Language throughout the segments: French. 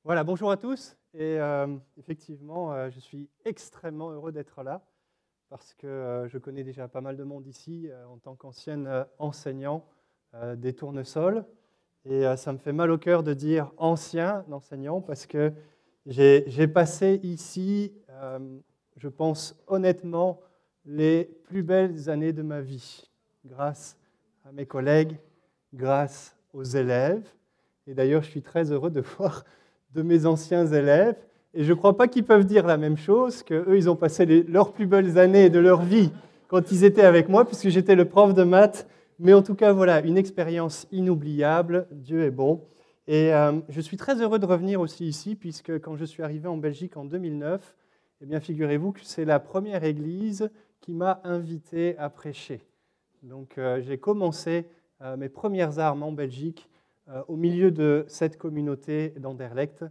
Voilà, bonjour à tous. Et effectivement, je suis extrêmement heureux d'être là parce que je connais déjà pas mal de monde ici en tant qu'ancien enseignant des tournesols. Et ça me fait mal au cœur de dire ancien enseignant parce que j'ai passé ici, je pense honnêtement, les plus belles années de ma vie grâce à mes collègues, grâce aux élèves. Et d'ailleurs, je suis très heureux de voir de mes anciens élèves. Et je ne crois pas qu'ils peuvent dire la même chose, qu'eux, ils ont passé leurs plus belles années de leur vie quand ils étaient avec moi, puisque j'étais le prof de maths. Mais en tout cas, voilà, une expérience inoubliable. Dieu est bon. Et je suis très heureux de revenir aussi ici, puisque quand je suis arrivé en Belgique en 2009, eh bien, figurez-vous que c'est la première église qui m'a invité à prêcher. Donc, j'ai commencé mes premières armes en Belgique au milieu de cette communauté d'Anderlecht,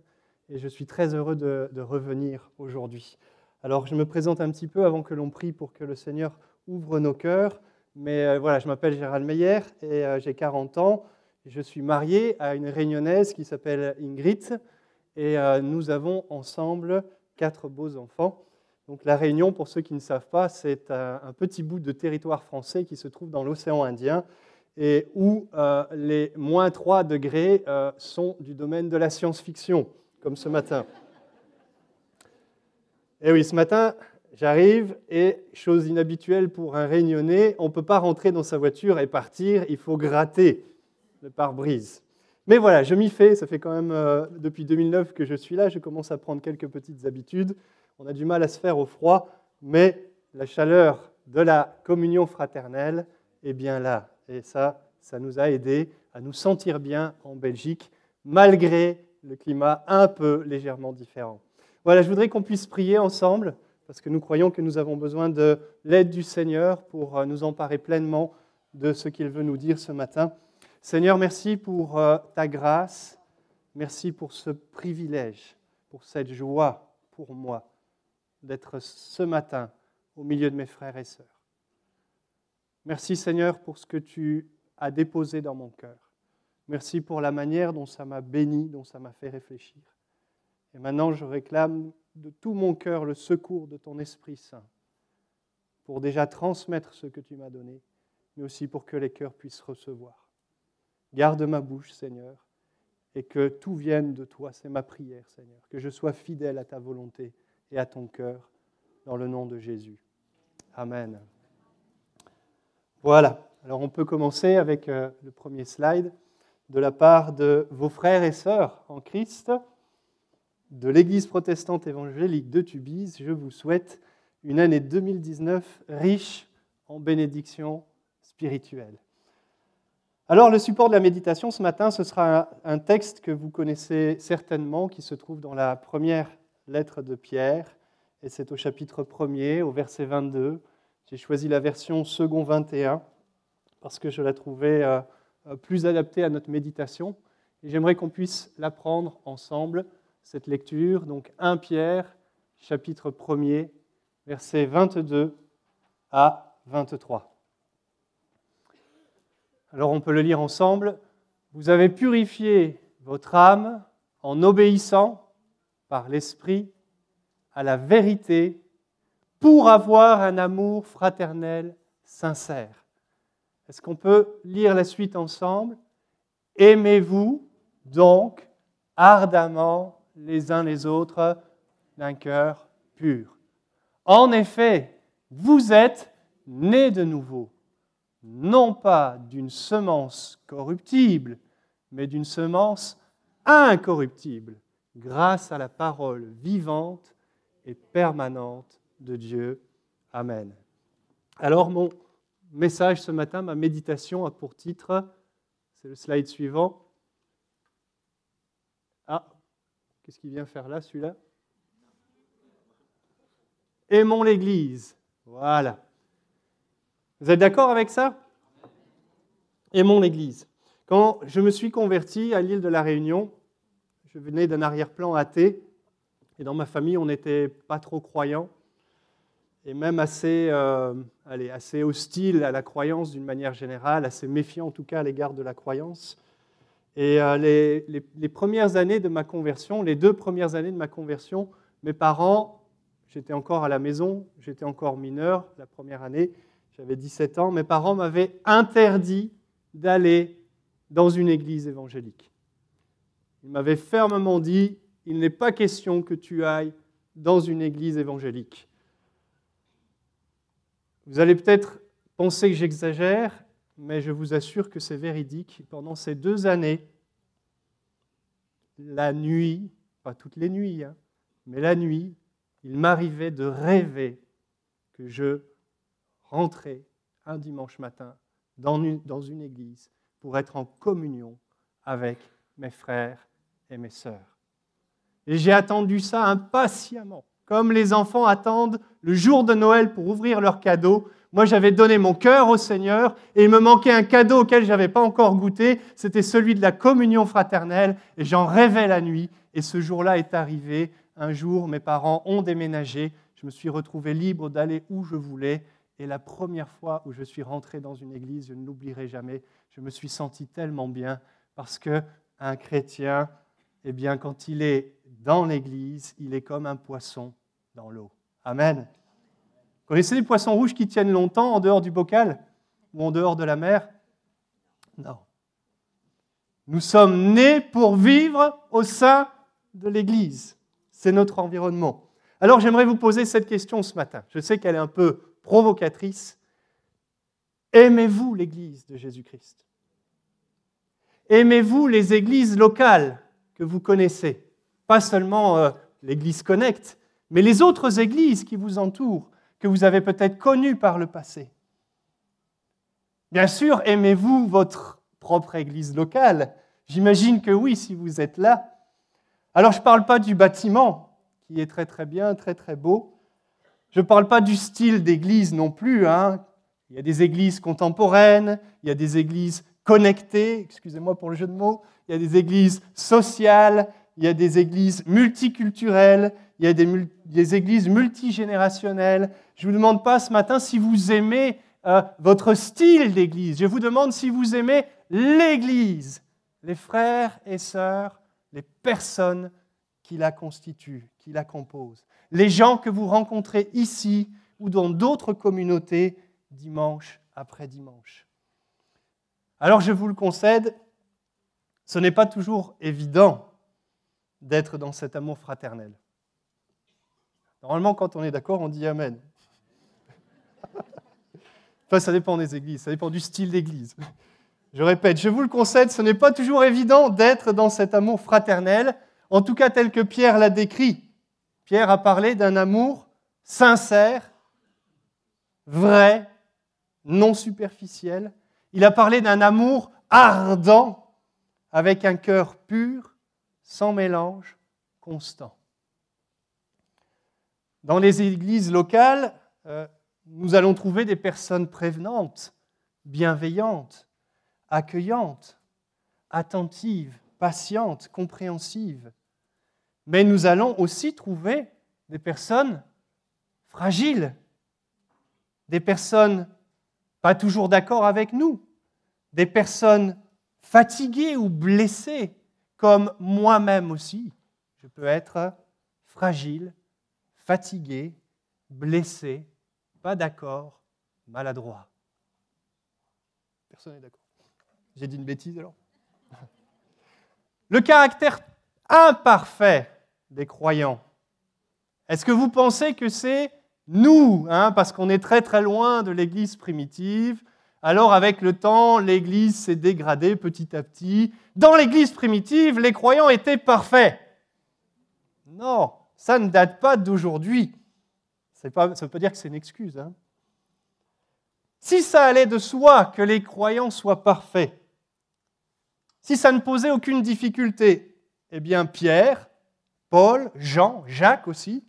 et je suis très heureux de revenir aujourd'hui. Alors, je me présente un petit peu avant que l'on prie pour que le Seigneur ouvre nos cœurs, mais voilà, je m'appelle Gérald Meyer et j'ai 40 ans. Je suis marié à une Réunionnaise qui s'appelle Ingrid, et nous avons ensemble 4 beaux enfants. Donc, la Réunion, pour ceux qui ne savent pas, c'est un petit bout de territoire français qui se trouve dans l'océan Indien, et où les moins 3 degrés sont du domaine de la science-fiction, comme ce matin. Et oui, ce matin, j'arrive et, chose inhabituelle pour un Réunionnais, on ne peut pas rentrer dans sa voiture et partir, il faut gratter le pare-brise. Mais voilà, je m'y fais, ça fait quand même depuis 2009 que je suis là, je commence à prendre quelques petites habitudes. On a du mal à se faire au froid, mais la chaleur de la communion fraternelle est bien là. Et ça nous a aidés à nous sentir bien en Belgique, malgré le climat un peu légèrement différent. Voilà, je voudrais qu'on puisse prier ensemble, parce que nous croyons que nous avons besoin de l'aide du Seigneur pour nous emparer pleinement de ce qu'il veut nous dire ce matin. Seigneur, merci pour ta grâce, merci pour ce privilège, pour cette joie pour moi d'être ce matin au milieu de mes frères et sœurs. Merci Seigneur pour ce que tu as déposé dans mon cœur. Merci pour la manière dont ça m'a béni, dont ça m'a fait réfléchir. Et maintenant, je réclame de tout mon cœur le secours de ton Esprit Saint pour déjà transmettre ce que tu m'as donné, mais aussi pour que les cœurs puissent recevoir. Garde ma bouche, Seigneur, et que tout vienne de toi. C'est ma prière, Seigneur, que je sois fidèle à ta volonté et à ton cœur, dans le nom de Jésus. Amen. Voilà, alors on peut commencer avec le premier slide. De la part de vos frères et sœurs en Christ, de l'Église protestante évangélique de Tubize, je vous souhaite une année 2019 riche en bénédictions spirituelles. Alors, le support de la méditation ce matin, ce sera un texte que vous connaissez certainement, qui se trouve dans la première lettre de Pierre, et c'est au chapitre 1er, au verset 22. J'ai choisi la version second 21, parce que je la trouvais plus adaptée à notre méditation, et j'aimerais qu'on puisse l'apprendre ensemble, cette lecture, donc 1 Pierre, chapitre 1er, versets 22 à 23. Alors on peut le lire ensemble. « Vous avez purifié votre âme en obéissant par l'Esprit à la vérité pour avoir un amour fraternel sincère. » Est-ce qu'on peut lire la suite ensemble ? « Aimez-vous donc ardemment les uns les autres d'un cœur pur. En effet, vous êtes nés de nouveau, non pas d'une semence corruptible, mais d'une semence incorruptible, grâce à la parole vivante et permanente de Dieu. Amen. » Alors, mon message ce matin, ma méditation a pour titre, c'est le slide suivant. Ah, qu'est-ce qu'il vient faire là, celui-là ? Aimons l'Église. Voilà. Vous êtes d'accord avec ça ? Aimons l'Église. Quand je me suis converti à l'île de la Réunion, je venais d'un arrière-plan athée, et dans ma famille, on n'était pas trop croyants, et même assez hostile à la croyance d'une manière générale, assez méfiant en tout cas à l'égard de la croyance. Et les premières années de ma conversion, les 2 premières années de ma conversion, mes parents, j'étais encore à la maison, j'étais encore mineur la première année, j'avais 17 ans, mes parents m'avaient interdit d'aller dans une église évangélique. Ils m'avaient fermement dit, il n'est pas question que tu ailles dans une église évangélique. Vous allez peut-être penser que j'exagère, mais je vous assure que c'est véridique. Pendant ces 2 années, la nuit, pas toutes les nuits, mais la nuit, il m'arrivait de rêver que je rentrais un dimanche matin dans une église pour être en communion avec mes frères et mes sœurs. Et j'ai attendu ça impatiemment, comme les enfants attendent le jour de Noël pour ouvrir leurs cadeaux. Moi, j'avais donné mon cœur au Seigneur et il me manquait un cadeau auquel je n'avais pas encore goûté. C'était celui de la communion fraternelle et j'en rêvais la nuit. Et ce jour-là est arrivé. Un jour, mes parents ont déménagé. Je me suis retrouvé libre d'aller où je voulais. Et la première fois où je suis rentré dans une église, je ne l'oublierai jamais, je me suis senti tellement bien parce qu'un chrétien, eh bien, quand il est dans l'église, il est comme un poisson dans l'eau. Amen. Vous connaissez les poissons rouges qui tiennent longtemps en dehors du bocal ou en dehors de la mer? Non. Nous sommes nés pour vivre au sein de l'église. C'est notre environnement. Alors j'aimerais vous poser cette question ce matin. Je sais qu'elle est un peu provocatrice. Aimez-vous l'église de Jésus-Christ? Aimez-vous les églises locales que vous connaissez? Pas seulement l'église Connect, mais les autres églises qui vous entourent, que vous avez peut-être connues par le passé. Bien sûr, aimez-vous votre propre église locale? J'imagine que oui, si vous êtes là. Alors, je ne parle pas du bâtiment, qui est très très bien, très très beau. Je ne parle pas du style d'église non plus. Il y a des églises contemporaines, il y a des églises connectées, excusez-moi pour le jeu de mots, il y a des églises sociales, il y a des églises multiculturelles, il y a des églises multigénérationnelles. Je ne vous demande pas ce matin si vous aimez votre style d'église. Je vous demande si vous aimez l'église, les frères et sœurs, les personnes qui la constituent, qui la composent, les gens que vous rencontrez ici ou dans d'autres communautés dimanche après dimanche. Alors je vous le concède, ce n'est pas toujours évident d'être dans cet amour fraternel. Normalement, quand on est d'accord, on dit Amen. Enfin, ça dépend des églises, ça dépend du style d'église. Je répète, je vous le concède, ce n'est pas toujours évident d'être dans cet amour fraternel, en tout cas tel que Pierre l'a décrit. Pierre a parlé d'un amour sincère, vrai, non superficiel. Il a parlé d'un amour ardent, avec un cœur pur, sans mélange, constant. Dans les églises locales, nous allons trouver des personnes prévenantes, bienveillantes, accueillantes, attentives, patientes, compréhensives. Mais nous allons aussi trouver des personnes fragiles, des personnes pas toujours d'accord avec nous, des personnes fatiguées ou blessées, comme moi-même aussi. Je peux être fragile, fatigué, blessé, pas d'accord, maladroit. Personne n'est d'accord. J'ai dit une bêtise alors? Le caractère imparfait des croyants. Est-ce que vous pensez que c'est nous, parce qu'on est très très loin de l'Église primitive? Alors avec le temps, l'Église s'est dégradée petit à petit. Dans l'Église primitive, les croyants étaient parfaits. Non, ça ne date pas d'aujourd'hui. Ça ne veut pas dire que c'est une excuse. Si ça allait de soi que les croyants soient parfaits, si ça ne posait aucune difficulté, eh bien Pierre, Paul, Jean, Jacques aussi,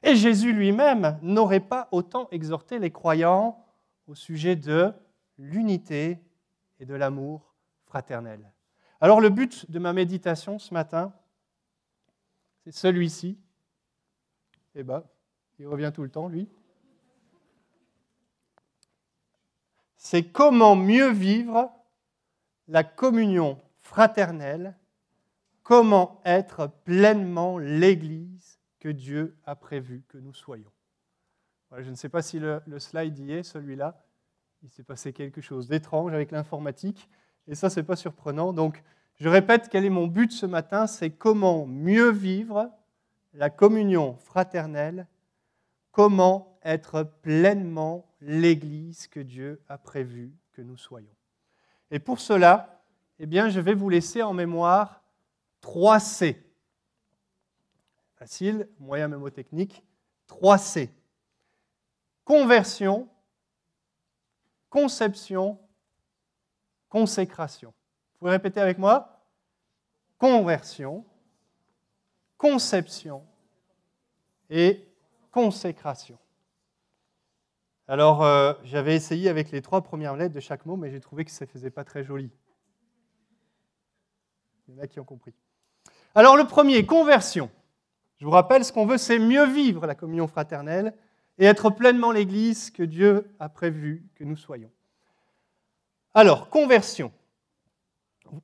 et Jésus lui-même n'aurait pas autant exhorté les croyants au sujet de l'unité et de l'amour fraternel. Alors le but de ma méditation ce matin, c'est celui-ci. Eh bien, il revient tout le temps, lui. C'est comment mieux vivre la communion fraternelle, comment être pleinement l'Église que Dieu a prévu que nous soyons. Voilà, je ne sais pas si le slide y est, celui-là. Il s'est passé quelque chose d'étrange avec l'informatique, et ça, ce n'est pas surprenant. Donc, je répète, quel est mon but ce matin? C'est comment mieux vivre la communion fraternelle, comment être pleinement l'Église que Dieu a prévu que nous soyons. Et pour cela, eh bien, je vais vous laisser en mémoire 3 C. Facile, moyen mémotechnique, 3 C. Conversion, conception, consécration. Vous pouvez répéter avec moi? Conversion, conception et consécration. Alors, j'avais essayé avec les 3 premières lettres de chaque mot, mais j'ai trouvé que ça ne faisait pas très joli. Il y en a qui ont compris. Alors, le premier, conversion. Je vous rappelle, ce qu'on veut, c'est mieux vivre la communion fraternelle et être pleinement l'Église que Dieu a prévu que nous soyons. Alors, conversion.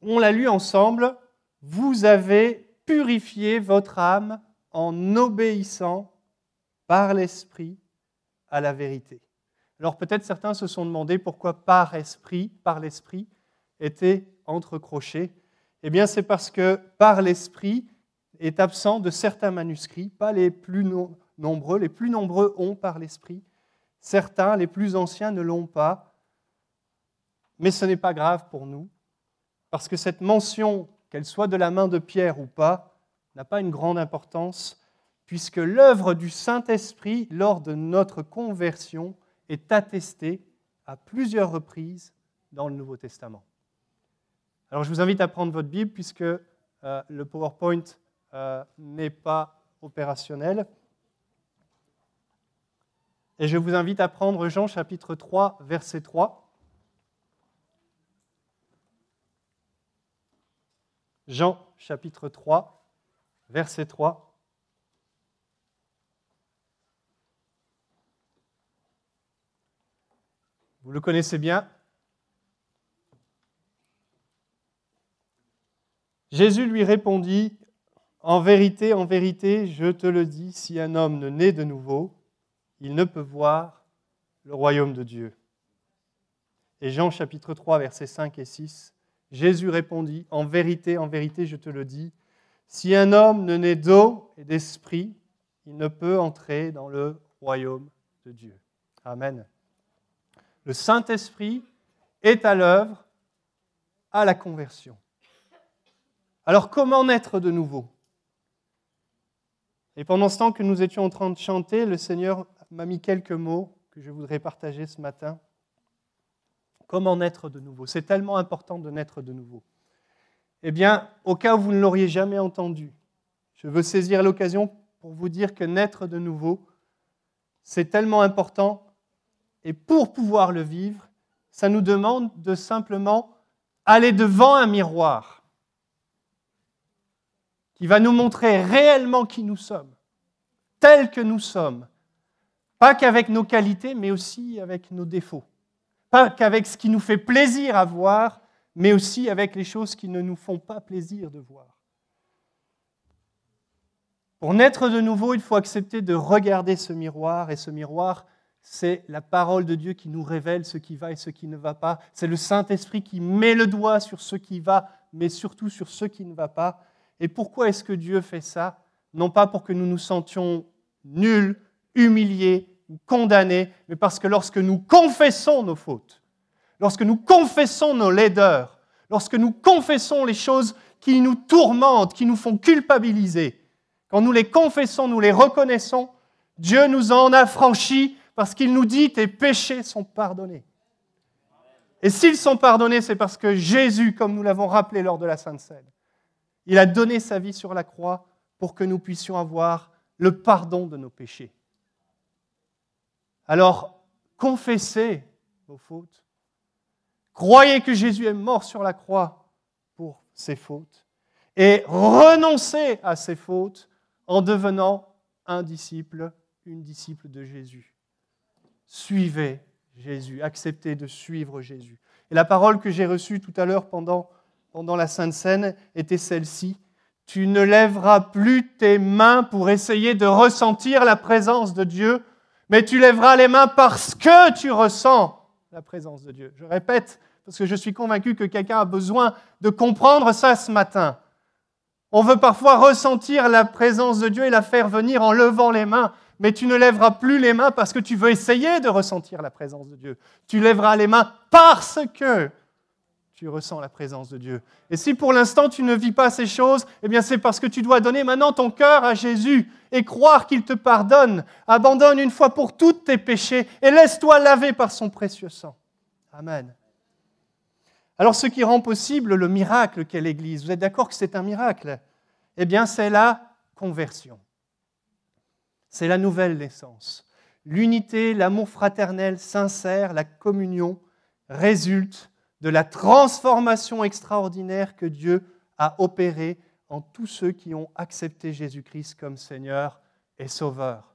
On l'a lu ensemble. Vous avez purifié votre âme en obéissant par l'Esprit à la vérité. Alors peut-être certains se sont demandé pourquoi par l'Esprit était entrecroché. Eh bien c'est parce que par l'Esprit est absent de certains manuscrits, pas les plus nombreux. Les plus nombreux ont par l'Esprit. Certains, les plus anciens, ne l'ont pas. Mais ce n'est pas grave pour nous, parce que cette mention, qu'elle soit de la main de Pierre ou pas, n'a pas une grande importance, puisque l'œuvre du Saint-Esprit lors de notre conversion est attestée à plusieurs reprises dans le Nouveau Testament. Alors je vous invite à prendre votre Bible, puisque le PowerPoint n'est pas opérationnel. Et je vous invite à prendre Jean chapitre 3, verset 3. Jean chapitre 3, verset 3. Vous le connaissez bien. Jésus lui répondit, « En vérité, je te le dis, si un homme ne naît de nouveau, il ne peut voir le royaume de Dieu. » Et Jean chapitre 3, versets 5 et 6, Jésus répondit, « En vérité, je te le dis, si un homme ne naît d'eau et d'esprit, il ne peut entrer dans le royaume de Dieu. » Amen. Le Saint-Esprit est à l'œuvre à la conversion. Alors, comment naître de nouveau? Et pendant ce temps que nous étions en train de chanter, le Seigneur m'a mis quelques mots que je voudrais partager ce matin. Comment naître de nouveau? C'est tellement important de naître de nouveau. Eh bien, au cas où vous ne l'auriez jamais entendu, je veux saisir l'occasion pour vous dire que naître de nouveau, c'est tellement important. Et pour pouvoir le vivre, ça nous demande de simplement aller devant un miroir qui va nous montrer réellement qui nous sommes, tels que nous sommes, pas qu'avec nos qualités, mais aussi avec nos défauts, pas qu'avec ce qui nous fait plaisir à voir, mais aussi avec les choses qui ne nous font pas plaisir de voir. Pour naître de nouveau, il faut accepter de regarder ce miroir, et ce miroir, c'est la parole de Dieu qui nous révèle ce qui va et ce qui ne va pas. C'est le Saint-Esprit qui met le doigt sur ce qui va, mais surtout sur ce qui ne va pas. Et pourquoi est-ce que Dieu fait ça? Non pas pour que nous nous sentions nuls, humiliés ou condamnés, mais parce que lorsque nous confessons nos fautes, lorsque nous confessons nos laideurs, lorsque nous confessons les choses qui nous tourmentent, qui nous font culpabiliser, quand nous les confessons, nous les reconnaissons, Dieu nous en affranchit parce qu'il nous dit « tes péchés sont pardonnés ». Et s'ils sont pardonnés, c'est parce que Jésus, comme nous l'avons rappelé lors de la Sainte Seine, il a donné sa vie sur la croix pour que nous puissions avoir le pardon de nos péchés. Alors, confessez vos fautes. Croyez que Jésus est mort sur la croix pour ses fautes. Et renoncez à ces fautes en devenant un disciple, une disciple de Jésus. Suivez Jésus, acceptez de suivre Jésus. Et la parole que j'ai reçue tout à l'heure pendant pendant la Sainte Seine était celle-ci. Tu ne lèveras plus tes mains pour essayer de ressentir la présence de Dieu, mais tu lèveras les mains parce que tu ressens la présence de Dieu. Je répète, parce que je suis convaincu que quelqu'un a besoin de comprendre ça ce matin. On veut parfois ressentir la présence de Dieu et la faire venir en levant les mains, mais tu ne lèveras plus les mains parce que tu veux essayer de ressentir la présence de Dieu. Tu lèveras les mains parce que tu ressens la présence de Dieu. Et si pour l'instant tu ne vis pas ces choses, eh bien c'est parce que tu dois donner maintenant ton cœur à Jésus et croire qu'il te pardonne. Abandonne une fois pour toutes tes péchés et laisse-toi laver par son précieux sang. Amen. Alors ce qui rend possible le miracle qu'est l'Église, vous êtes d'accord que c'est un miracle? Eh bien c'est la conversion. C'est la nouvelle naissance. L'unité, l'amour fraternel sincère, la communion résultent de la transformation extraordinaire que Dieu a opérée en tous ceux qui ont accepté Jésus-Christ comme Seigneur et Sauveur.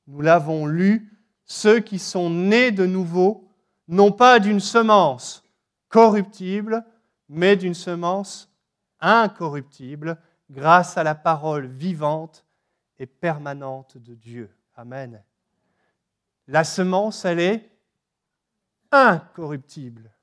Nous l'avons lu, ceux qui sont nés de nouveau, non pas d'une semence corruptible, mais d'une semence incorruptible, grâce à la parole vivante et permanente de Dieu. Amen. La semence, elle est incorruptible.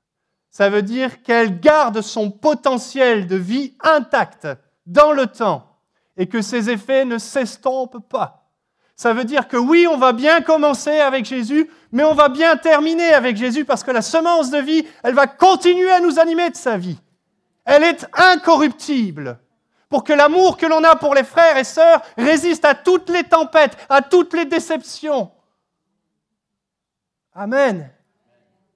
Ça veut dire qu'elle garde son potentiel de vie intact dans le temps et que ses effets ne s'estompent pas. Ça veut dire que oui, on va bien commencer avec Jésus, mais on va bien terminer avec Jésus parce que la semence de vie, elle va continuer à nous animer de sa vie. Elle est incorruptible. Pour que l'amour que l'on a pour les frères et sœurs résiste à toutes les tempêtes, à toutes les déceptions. Amen.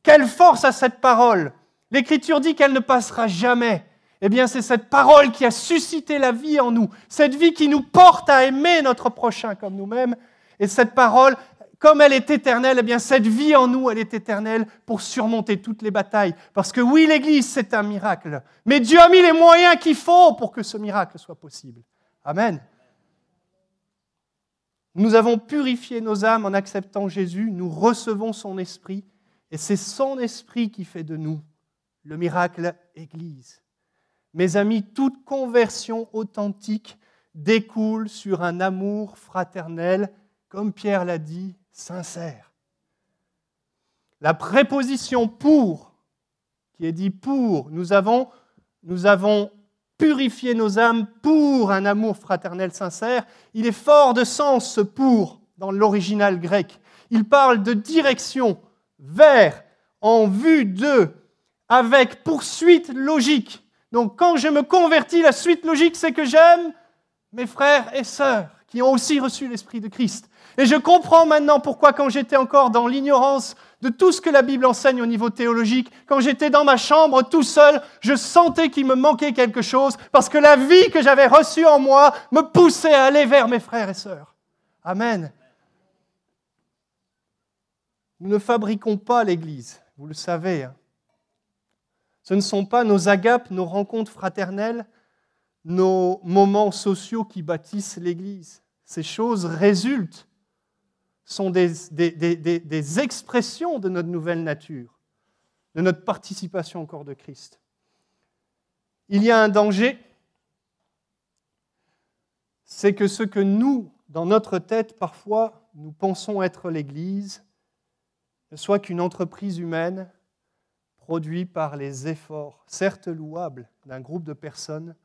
Quelle force a cette parole! L'Écriture dit qu'elle ne passera jamais. Eh bien, c'est cette parole qui a suscité la vie en nous, cette vie qui nous porte à aimer notre prochain comme nous-mêmes. Et cette parole, comme elle est éternelle, eh bien, cette vie en nous, elle est éternelle pour surmonter toutes les batailles. Parce que oui, l'Église, c'est un miracle. Mais Dieu a mis les moyens qu'il faut pour que ce miracle soit possible. Amen. Nous avons purifié nos âmes en acceptant Jésus, nous recevons son esprit, et c'est son esprit qui fait de nous le miracle Église. Mes amis, toute conversion authentique découle sur un amour fraternel, comme Pierre l'a dit, sincère. La préposition « pour », qui est dit « pour », nous avons purifié nos âmes pour un amour fraternel sincère. Il est fort de sens ce « pour » dans l'original grec. Il parle de direction, vers, en vue de, avec poursuite logique. Donc quand je me convertis, la suite logique, c'est que j'aime mes frères et sœurs qui ont aussi reçu l'Esprit de Christ. Et je comprends maintenant pourquoi, quand j'étais encore dans l'ignorance de tout ce que la Bible enseigne au niveau théologique, quand j'étais dans ma chambre tout seul, je sentais qu'il me manquait quelque chose, parce que la vie que j'avais reçue en moi me poussait à aller vers mes frères et sœurs. Amen. Nous ne fabriquons pas l'Église, vous le savez. Ce ne sont pas nos agapes, nos rencontres fraternelles, nos moments sociaux qui bâtissent l'Église. Ces choses résultent, sont des expressions de notre nouvelle nature, de notre participation au corps de Christ. Il y a un danger, c'est que ce que nous, dans notre tête, parfois, nous pensons être l'Église, ne soit qu'une entreprise humaine produite par les efforts, certes louables, d'un groupe de personnes,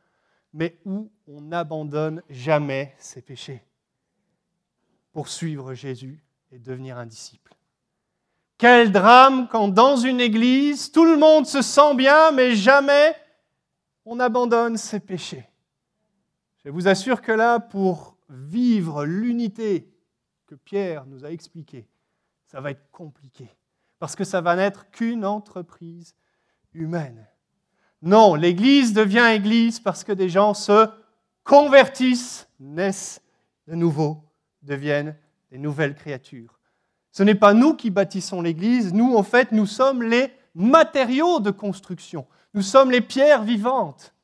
mais où on n'abandonne jamais ses péchés pour suivre Jésus et devenir un disciple. Quel drame quand dans une église, tout le monde se sent bien, mais jamais on abandonne ses péchés. Je vous assure que là, pour vivre l'unité que Pierre nous a expliquée, ça va être compliqué, parce que ça va n'être qu'une entreprise humaine. Non, l'Église devient Église parce que des gens se convertissent, naissent de nouveau, deviennent des nouvelles créatures. Ce n'est pas nous qui bâtissons l'Église, nous, en fait, nous sommes les matériaux de construction. Nous sommes les pierres vivantes.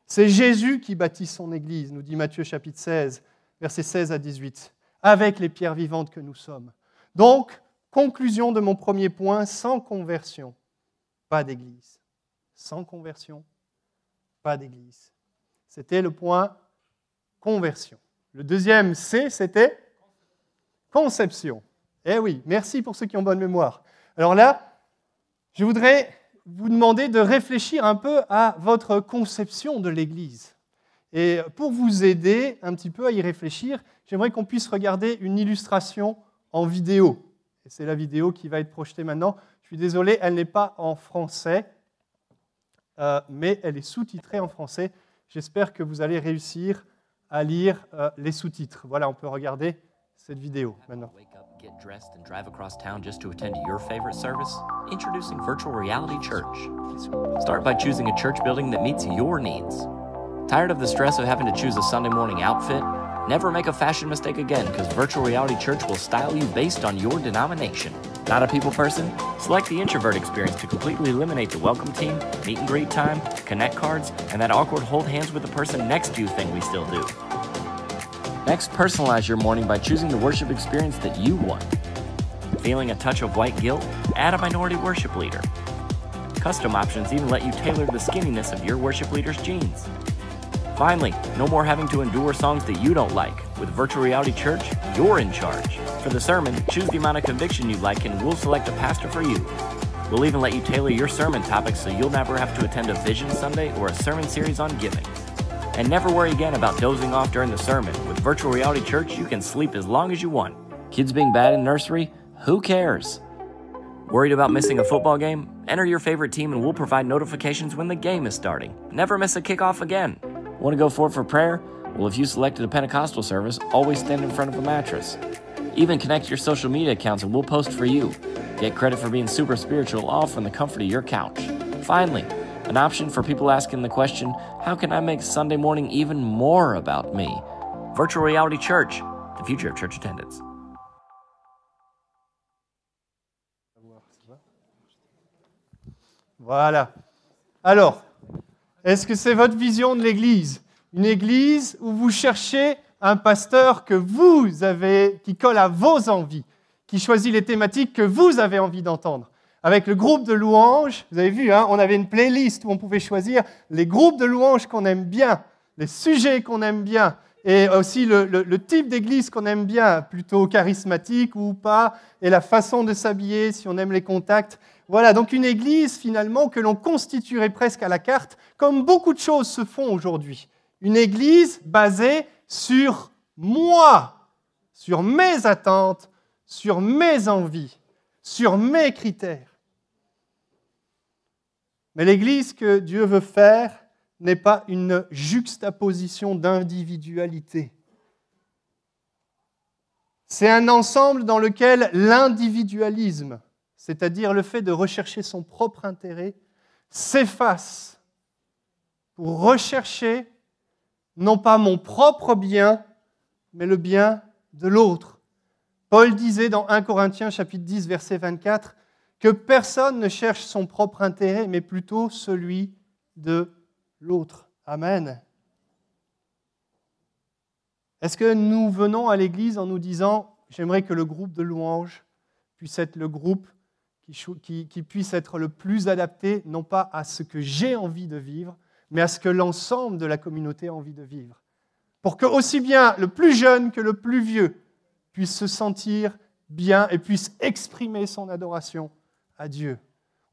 C'est Jésus qui bâtit son Église, nous dit Matthieu chapitre 16, versets 16 à 18, avec les pierres vivantes que nous sommes. Donc, conclusion de mon premier point, sans conversion, pas d'Église. Sans conversion, pas d'église. C'était le point conversion. Le deuxième C, c'était conception. Eh oui, merci pour ceux qui ont bonne mémoire. Alors là, je voudrais vous demander de réfléchir un peu à votre conception de l'Église. Et pour vous aider un petit peu à y réfléchir, j'aimerais qu'on puisse regarder une illustration en vidéo. Et c'est la vidéo qui va être projetée maintenant. Je suis désolé, elle n'est pas en français, mais elle est sous-titrée en français. J'espère que vous allez réussir à lire les sous-titres. Voilà, on peut regarder cette vidéo maintenant. Get dressed and drive across town just to attend your favorite service? Introducing Virtual Reality Church. Start by choosing a church building that meets your needs. Tired of the stress of having to choose a Sunday morning outfit? Never make a fashion mistake again, because Virtual Reality Church will style you based on your denomination. Not a people person? Select the Introvert experience to completely eliminate the welcome team, meet and greet time, connect cards, and that awkward hold hands with the person next to you thing we still do. Next, personalize your morning by choosing the worship experience that you want. Feeling a touch of white guilt? Add a minority worship leader. Custom options even let you tailor the skinniness of your worship leader's jeans. Finally, no more having to endure songs that you don't like. With Virtual Reality Church, you're in charge. For the sermon, choose the amount of conviction you like and we'll select a pastor for you. We'll even let you tailor your sermon topics so you'll never have to attend a Vision Sunday or a sermon series on giving. And never worry again about dozing off during the sermon. With Virtual Reality Church, you can sleep as long as you want. Kids being bad in nursery? Who cares? Worried about missing a football game? Enter your favorite team and we'll provide notifications when the game is starting. Never miss a kickoff again. Want to go forward for prayer? Well, if you selected a Pentecostal service, always stand in front of a mattress. Even connect your social media accounts and we'll post for you. Get credit for being super spiritual all from the comfort of your couch. Finally, an option for people asking the question, how can I make Sunday morning even more about me? Virtual Reality Church, the future of church attendance. Voilà. Alors, est-ce que c'est votre vision de l'Église? Une Église où vous cherchez un pasteur que vous avez, qui colle à vos envies, qui choisit les thématiques que vous avez envie d'entendre. Avec le groupe de louanges, vous avez vu, on avait une playlist où on pouvait choisir les groupes de louanges qu'on aime bien, les sujets qu'on aime bien, et aussi le type d'église qu'on aime bien, plutôt charismatique ou pas, et la façon de s'habiller, si on aime les contacts. Voilà, donc une église finalement que l'on constituerait presque à la carte, comme beaucoup de choses se font aujourd'hui. Une église basée sur moi, sur mes attentes, sur mes envies, sur mes critères. Mais l'Église que Dieu veut faire n'est pas une juxtaposition d'individualité. C'est un ensemble dans lequel l'individualisme, c'est-à-dire le fait de rechercher son propre intérêt, s'efface pour rechercher non pas mon propre bien, mais le bien de l'autre. Paul disait dans 1 Corinthiens chapitre 10, verset 24, que personne ne cherche son propre intérêt, mais plutôt celui de l'autre. Amen. Est-ce que nous venons à l'Église en nous disant « J'aimerais que le groupe de louanges puisse être le groupe qui puisse être le plus adapté, non pas à ce que j'ai envie de vivre, mais à ce que l'ensemble de la communauté a envie de vivre. Pour que aussi bien le plus jeune que le plus vieux puisse se sentir bien et puisse exprimer son adoration à Dieu.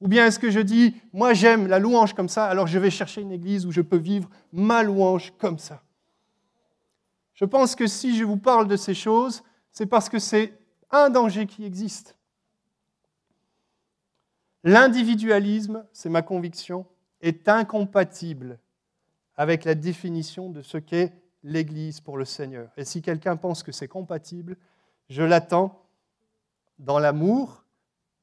Ou bien est-ce que je dis, moi j'aime la louange comme ça, alors je vais chercher une église où je peux vivre ma louange comme ça. Je pense que si je vous parle de ces choses, c'est parce que c'est un danger qui existe. L'individualisme, c'est ma conviction, est incompatible avec la définition de ce qu'est l'Église pour le Seigneur. Et si quelqu'un pense que c'est compatible, je l'attends dans l'amour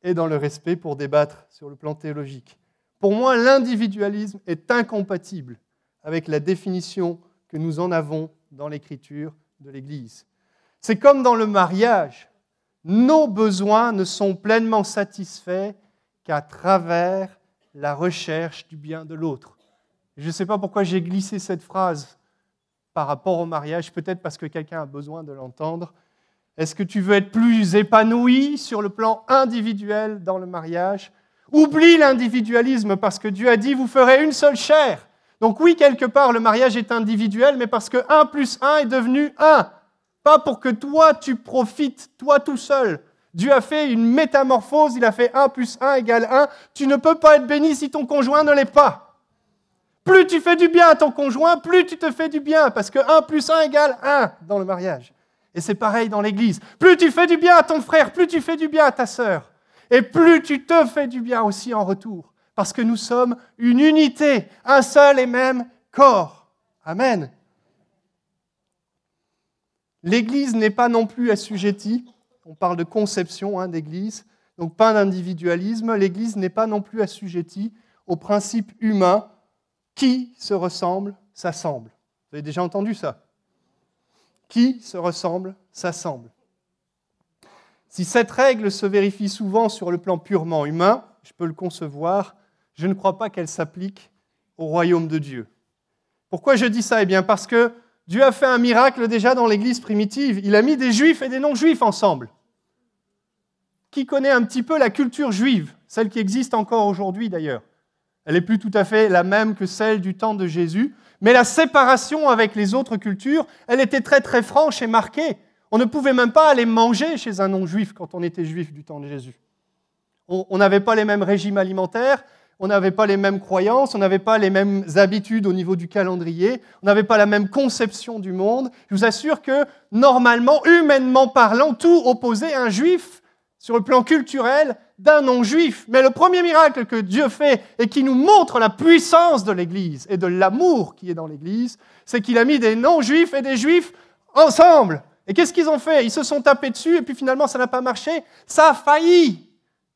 et dans le respect pour débattre sur le plan théologique. Pour moi, l'individualisme est incompatible avec la définition que nous en avons dans l'Écriture de l'Église. C'est comme dans le mariage. Nos besoins ne sont pleinement satisfaits qu'à travers la recherche du bien de l'autre. Je ne sais pas pourquoi j'ai glissé cette phrase par rapport au mariage, peut-être parce que quelqu'un a besoin de l'entendre. Est-ce que tu veux être plus épanoui sur le plan individuel dans le mariage? Oublie l'individualisme parce que Dieu a dit « vous ferez une seule chair ». Donc oui, quelque part, le mariage est individuel, mais parce que 1 plus 1 est devenu 1. Pas pour que toi, tu profites, toi tout seul. Dieu a fait une métamorphose, il a fait 1 plus 1 égale 1. Tu ne peux pas être béni si ton conjoint ne l'est pas. Plus tu fais du bien à ton conjoint, plus tu te fais du bien, parce que 1 plus 1 égale 1 dans le mariage. Et c'est pareil dans l'Église. Plus tu fais du bien à ton frère, plus tu fais du bien à ta sœur. Et plus tu te fais du bien aussi en retour. Parce que nous sommes une unité, un seul et même corps. Amen. L'Église n'est pas non plus assujettie, on parle de conception d'Église, donc pas d'individualisme, l'Église n'est pas non plus assujettie au principe humain, qui se ressemble, s'assemble. Vous avez déjà entendu ça? Qui se ressemble, s'assemble. Si cette règle se vérifie souvent sur le plan purement humain, je peux le concevoir, je ne crois pas qu'elle s'applique au royaume de Dieu. Pourquoi je dis ça? Eh bien parce que Dieu a fait un miracle déjà dans l'Église primitive. Il a mis des juifs et des non-juifs ensemble. Qui connaît un petit peu la culture juive, celle qui existe encore aujourd'hui d'ailleurs? Elle n'est plus tout à fait la même que celle du temps de Jésus, mais la séparation avec les autres cultures, elle était très très franche et marquée. On ne pouvait même pas aller manger chez un non-juif quand on était juif du temps de Jésus. On n'avait pas les mêmes régimes alimentaires, on n'avait pas les mêmes croyances, on n'avait pas les mêmes habitudes au niveau du calendrier, on n'avait pas la même conception du monde. Je vous assure que, normalement, humainement parlant, tout opposait un juif, sur le plan culturel, d'un non-juif. Mais le premier miracle que Dieu fait et qui nous montre la puissance de l'Église et de l'amour qui est dans l'Église, c'est qu'il a mis des non-juifs et des juifs ensemble. Et qu'est-ce qu'ils ont fait? Ils se sont tapés dessus et puis finalement ça n'a pas marché. Ça a failli.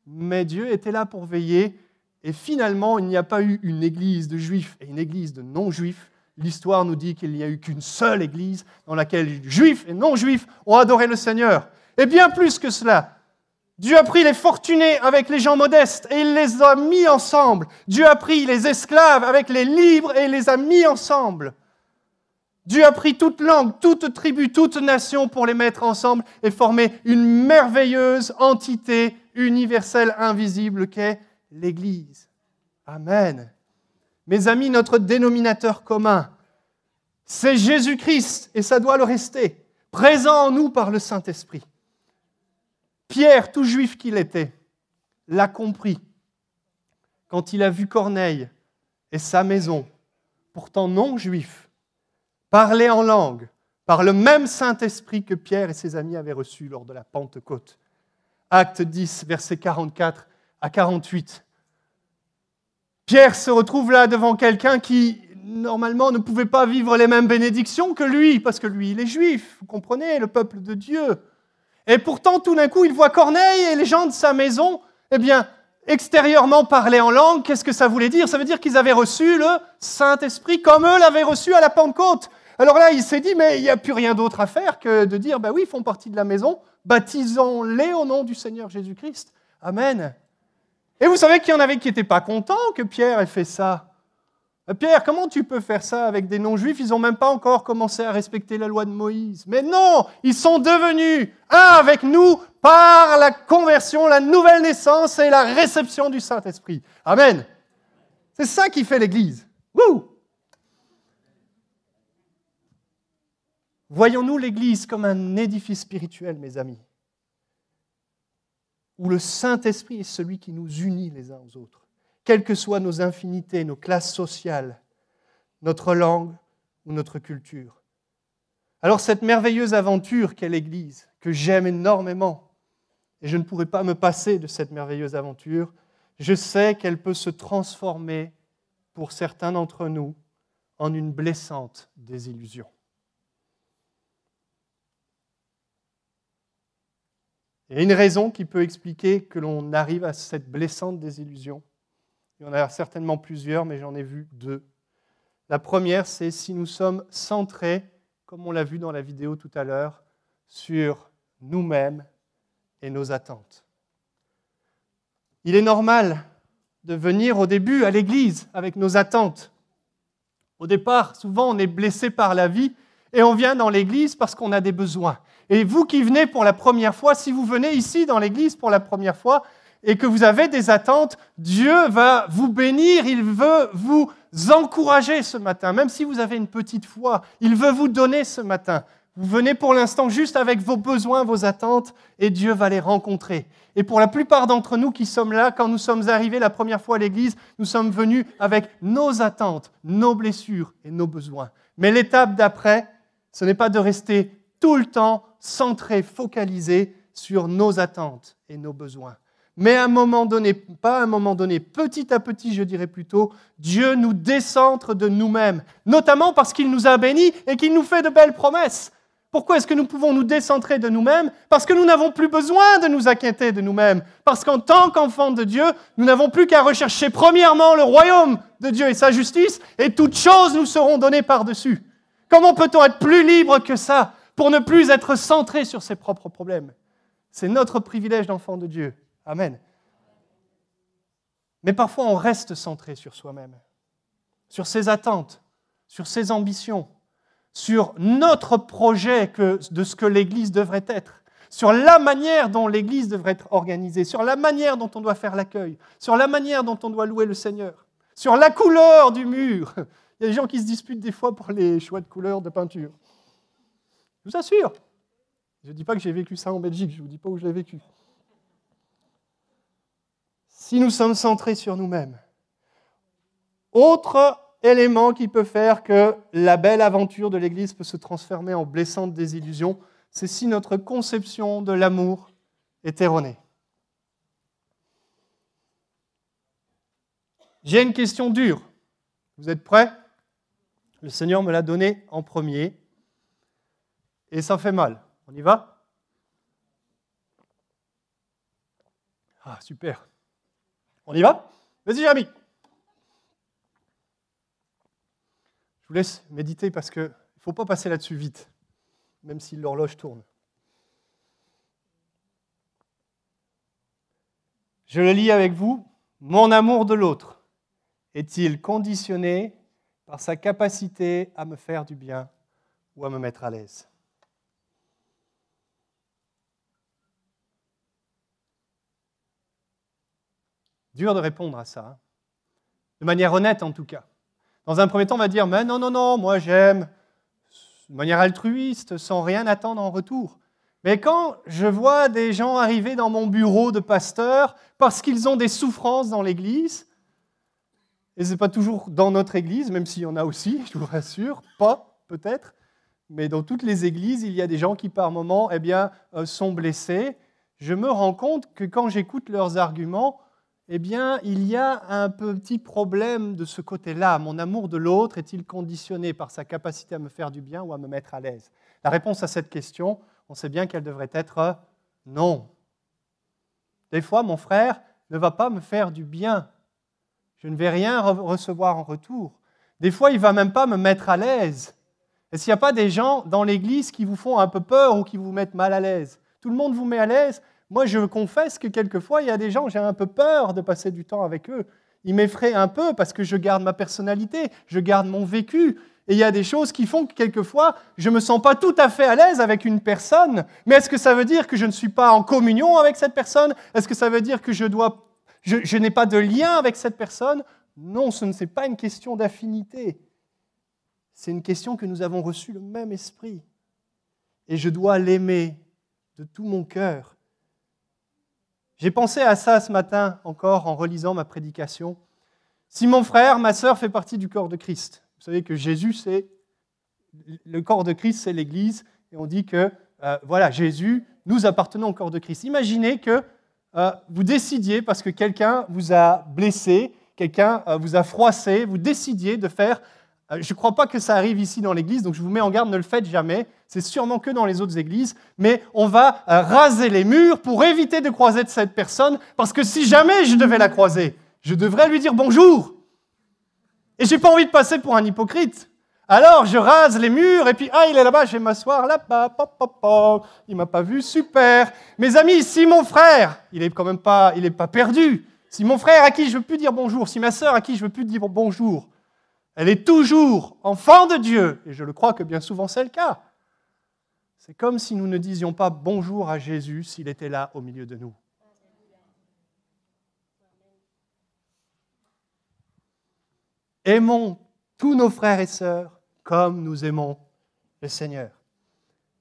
Mais Dieu était là pour veiller. Et finalement, il n'y a pas eu une église de juifs et une église de non-juifs. L'histoire nous dit qu'il n'y a eu qu'une seule église dans laquelle juifs et non-juifs ont adoré le Seigneur. Et bien plus que cela, Dieu a pris les fortunés avec les gens modestes et il les a mis ensemble. Dieu a pris les esclaves avec les libres et il les a mis ensemble. Dieu a pris toute langue, toute tribu, toute nation pour les mettre ensemble et former une merveilleuse entité universelle invisible qu'est l'Église. Amen. Mes amis, notre dénominateur commun, c'est Jésus-Christ, et ça doit le rester, présent en nous par le Saint-Esprit. Pierre, tout juif qu'il était, l'a compris quand il a vu Corneille et sa maison, pourtant non juif, parler en langue par le même Saint-Esprit que Pierre et ses amis avaient reçu lors de la Pentecôte. Acte 10, versets 44 à 48. Pierre se retrouve là devant quelqu'un qui, normalement, ne pouvait pas vivre les mêmes bénédictions que lui, parce que lui, il est juif, vous comprenez, le peuple de Dieu. Et pourtant, tout d'un coup, il voit Corneille et les gens de sa maison, eh bien, extérieurement parler en langue, qu'est-ce que ça voulait dire? Ça veut dire qu'ils avaient reçu le Saint-Esprit comme eux l'avaient reçu à la Pentecôte. Alors là, il s'est dit, mais il n'y a plus rien d'autre à faire que de dire, ben oui, ils font partie de la maison, baptisons-les au nom du Seigneur Jésus-Christ. Amen. Et vous savez qu'il y en avait qui n'étaient pas contents que Pierre ait fait ça. Pierre, comment tu peux faire ça avec des non-juifs? Ils n'ont même pas encore commencé à respecter la loi de Moïse. Mais non, ils sont devenus un avec nous par la conversion, la nouvelle naissance et la réception du Saint-Esprit. Amen. C'est ça qui fait l'Église. Wouh! Voyons-nous l'Église comme un édifice spirituel, mes amis, où le Saint-Esprit est celui qui nous unit les uns aux autres, quelles que soient nos infinités, nos classes sociales, notre langue ou notre culture. Alors cette merveilleuse aventure qu'est l'Église, que j'aime énormément, et je ne pourrais pas me passer de cette merveilleuse aventure, je sais qu'elle peut se transformer, pour certains d'entre nous, en une blessante désillusion. Il y a une raison qui peut expliquer que l'on arrive à cette blessante désillusion. Il y en a certainement plusieurs, mais j'en ai vu deux. La première, c'est si nous sommes centrés, comme on l'a vu dans la vidéo tout à l'heure, sur nous-mêmes et nos attentes. Il est normal de venir au début à l'église avec nos attentes. Au départ, souvent, on est blessé par la vie et on vient dans l'église parce qu'on a des besoins. Et vous qui venez pour la première fois, si vous venez ici dans l'église pour la première fois, et que vous avez des attentes, Dieu va vous bénir, il veut vous encourager ce matin. Même si vous avez une petite foi, il veut vous donner ce matin. Vous venez pour l'instant juste avec vos besoins, vos attentes, et Dieu va les rencontrer. Et pour la plupart d'entre nous qui sommes là, quand nous sommes arrivés la première fois à l'Église, nous sommes venus avec nos attentes, nos blessures et nos besoins. Mais l'étape d'après, ce n'est pas de rester tout le temps centré, focalisé sur nos attentes et nos besoins. Mais à un moment donné, pas à un moment donné, petit à petit, je dirais plutôt, Dieu nous décentre de nous-mêmes, notamment parce qu'il nous a bénis et qu'il nous fait de belles promesses. Pourquoi est-ce que nous pouvons nous décentrer de nous-mêmes? Parce que nous n'avons plus besoin de nous inquiéter de nous-mêmes. Parce qu'en tant qu'enfants de Dieu, nous n'avons plus qu'à rechercher premièrement le royaume de Dieu et sa justice, et toutes choses nous seront données par-dessus. Comment peut-on être plus libre que ça pour ne plus être centré sur ses propres problèmes? C'est notre privilège d'enfants de Dieu. Amen. Mais parfois, on reste centré sur soi-même, sur ses attentes, sur ses ambitions, sur notre projet de ce que l'Église devrait être, sur la manière dont l'Église devrait être organisée, sur la manière dont on doit faire l'accueil, sur la manière dont on doit louer le Seigneur, sur la couleur du mur. Il y a des gens qui se disputent des fois pour les choix de couleur de peinture. Je vous assure. Je ne dis pas que j'ai vécu ça en Belgique, je ne vous dis pas où je l'ai vécu. Si nous sommes centrés sur nous-mêmes, autre élément qui peut faire que la belle aventure de l'Église peut se transformer en blessante désillusion, c'est si notre conception de l'amour est erronée. J'ai une question dure. Vous êtes prêts? Le Seigneur me l'a donnée en premier et ça fait mal. On y va? Ah, super. On y va? Vas-y, Jérémy. Je vous laisse méditer parce qu'il ne faut pas passer là-dessus vite, même si l'horloge tourne. Je le lis avec vous. Mon amour de l'autre est-il conditionné par sa capacité à me faire du bien ou à me mettre à l'aise? Dur de répondre à ça, hein. De manière honnête en tout cas. Dans un premier temps, on va dire « Mais non, moi j'aime de manière altruiste, sans rien attendre en retour. » Mais quand je vois des gens arriver dans mon bureau de pasteur parce qu'ils ont des souffrances dans l'Église, et ce n'est pas toujours dans notre Église, même s'il y en a aussi, je vous rassure, pas peut-être, mais dans toutes les églises, il y a des gens qui par moments sont blessés. Je me rends compte que quand j'écoute leurs arguments, il y a un petit problème de ce côté-là. Mon amour de l'autre est-il conditionné par sa capacité à me faire du bien ou à me mettre à l'aise? La réponse à cette question, on sait bien qu'elle devrait être non. Des fois, mon frère ne va pas me faire du bien. Je ne vais rien recevoir en retour. Des fois, il ne va même pas me mettre à l'aise. Est-ce qu'il n'y a pas des gens dans l'Église qui vous font un peu peur ou qui vous mettent mal à l'aise? Tout le monde vous met à l'aise. Moi, je confesse que quelquefois, il y a des gens, j'ai un peu peur de passer du temps avec eux. Ils m'effraient un peu parce que je garde ma personnalité, je garde mon vécu. Et il y a des choses qui font que quelquefois, je ne me sens pas tout à fait à l'aise avec une personne. Mais est-ce que ça veut dire que je ne suis pas en communion avec cette personne? Est-ce que ça veut dire que je n'ai pas de lien avec cette personne? Non, ce n'est pas une question d'affinité. C'est une question que nous avons reçu le même esprit. Et je dois l'aimer de tout mon cœur. J'ai pensé à ça ce matin encore en relisant ma prédication. Si mon frère, ma sœur fait partie du corps de Christ, vous savez que Jésus, c'est le corps de Christ, c'est l'Église, et on dit que, Jésus, nous appartenons au corps de Christ. Imaginez que vous décidiez, parce que quelqu'un vous a blessé, quelqu'un vous a froissé, vous décidiez de faire... Je ne crois pas que ça arrive ici dans l'Église, donc je vous mets en garde, ne le faites jamais. C'est sûrement que dans les autres églises. Mais on va raser les murs pour éviter de croiser cette personne, parce que si jamais je devais la croiser, je devrais lui dire bonjour. Et je n'ai pas envie de passer pour un hypocrite. Alors je rase les murs, et puis il est là-bas, je vais m'asseoir là-bas, il ne m'a pas vu, super. Mes amis, si mon frère, il n'est pas perdu, si mon frère à qui je ne veux plus dire bonjour, si ma sœur à qui je ne veux plus dire bonjour, elle est toujours enfant de Dieu, et je le crois que bien souvent c'est le cas. C'est comme si nous ne disions pas bonjour à Jésus s'il était là au milieu de nous. Aimons tous nos frères et sœurs comme nous aimons le Seigneur.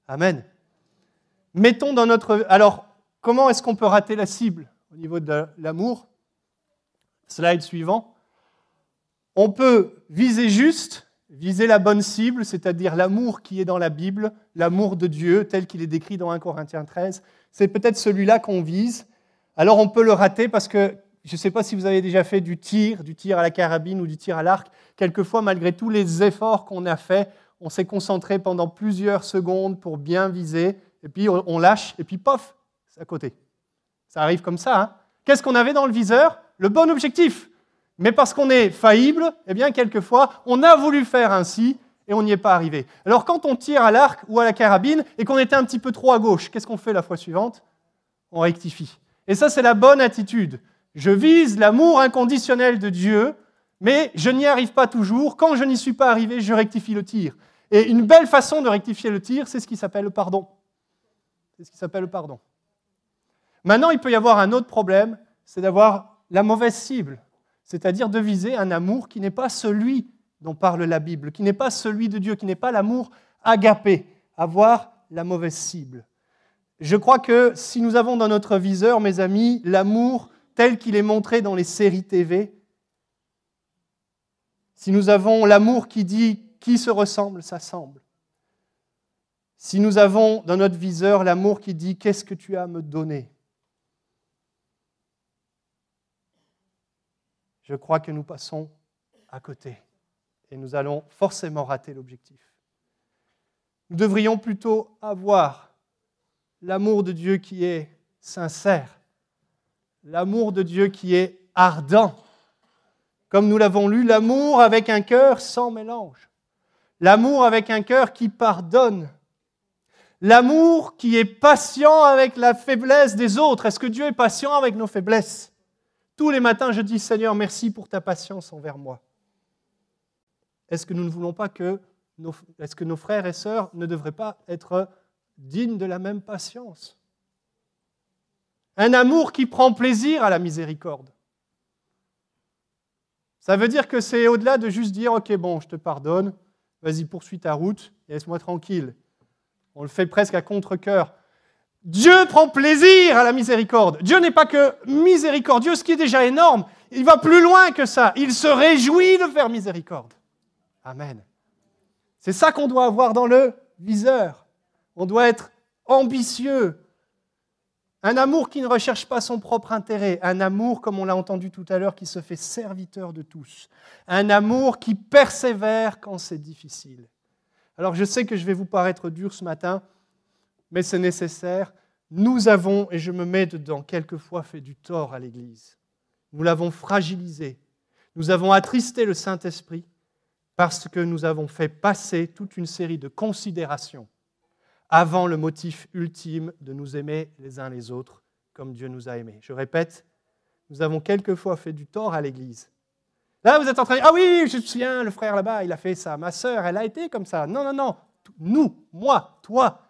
Amen. Mettons dans notre... Alors, comment est-ce qu'on peut rater la cible au niveau de l'amour? Slide suivant. On peut viser juste, viser la bonne cible, c'est-à-dire l'amour qui est dans la Bible, l'amour de Dieu tel qu'il est décrit dans 1 Corinthiens 13. C'est peut-être celui-là qu'on vise. Alors on peut le rater parce que, je ne sais pas si vous avez déjà fait du tir à la carabine ou du tir à l'arc. Quelquefois, malgré tous les efforts qu'on a faits, on s'est concentré pendant plusieurs secondes pour bien viser, et puis on lâche, et puis pof, c'est à côté. Ça arrive comme ça. Hein. Qu'est-ce qu'on avait dans le viseur? Le bon objectif. Mais parce qu'on est faillible, eh bien, quelquefois, on a voulu faire ainsi et on n'y est pas arrivé. Alors, quand on tire à l'arc ou à la carabine et qu'on était un petit peu trop à gauche, qu'est-ce qu'on fait la fois suivante? On rectifie. Et ça, c'est la bonne attitude. Je vise l'amour inconditionnel de Dieu, mais je n'y arrive pas toujours. Quand je n'y suis pas arrivé, je rectifie le tir. Et une belle façon de rectifier le tir, c'est ce qui s'appelle le pardon. C'est ce qui s'appelle le pardon. Maintenant, il peut y avoir un autre problème, c'est d'avoir la mauvaise cible. C'est-à-dire de viser un amour qui n'est pas celui dont parle la Bible, qui n'est pas celui de Dieu, qui n'est pas l'amour agapé, avoir la mauvaise cible. Je crois que si nous avons dans notre viseur, mes amis, l'amour tel qu'il est montré dans les séries TV, si nous avons l'amour qui dit « qui se ressemble, s'assemble », si nous avons dans notre viseur l'amour qui dit « qu'est-ce que tu as à me donner », je crois que nous passons à côté et nous allons forcément rater l'objectif. Nous devrions plutôt avoir l'amour de Dieu qui est sincère, l'amour de Dieu qui est ardent, comme nous l'avons lu, l'amour avec un cœur sans mélange, l'amour avec un cœur qui pardonne, l'amour qui est patient avec la faiblesse des autres. Est-ce que Dieu est patient avec nos faiblesses? Tous les matins, je dis, Seigneur, merci pour ta patience envers moi. Est-ce que nous ne voulons pas est-ce que nos frères et sœurs ne devraient pas être dignes de la même patience? Un amour qui prend plaisir à la miséricorde. Ça veut dire que c'est au-delà de juste dire, ok, bon, je te pardonne, vas-y, poursuis ta route, et laisse-moi tranquille. On le fait presque à contre-cœur. Dieu prend plaisir à la miséricorde. Dieu n'est pas que miséricordieux, ce qui est déjà énorme. Il va plus loin que ça. Il se réjouit de faire miséricorde. Amen. C'est ça qu'on doit avoir dans le viseur. On doit être ambitieux. Un amour qui ne recherche pas son propre intérêt. Un amour, comme on l'a entendu tout à l'heure, qui se fait serviteur de tous. Un amour qui persévère quand c'est difficile. Alors je sais que je vais vous paraître dur ce matin, mais c'est nécessaire. Nous avons, et je me mets dedans, quelquefois fait du tort à l'Église. Nous l'avons fragilisé. Nous avons attristé le Saint-Esprit parce que nous avons fait passer toute une série de considérations avant le motif ultime de nous aimer les uns les autres comme Dieu nous a aimés. Je répète, nous avons quelquefois fait du tort à l'Église. Là, vous êtes en train de dire « Ah oui, je me souviens, le frère là-bas, il a fait ça. Ma sœur, elle a été comme ça. » Non, non, non. Nous, moi, toi,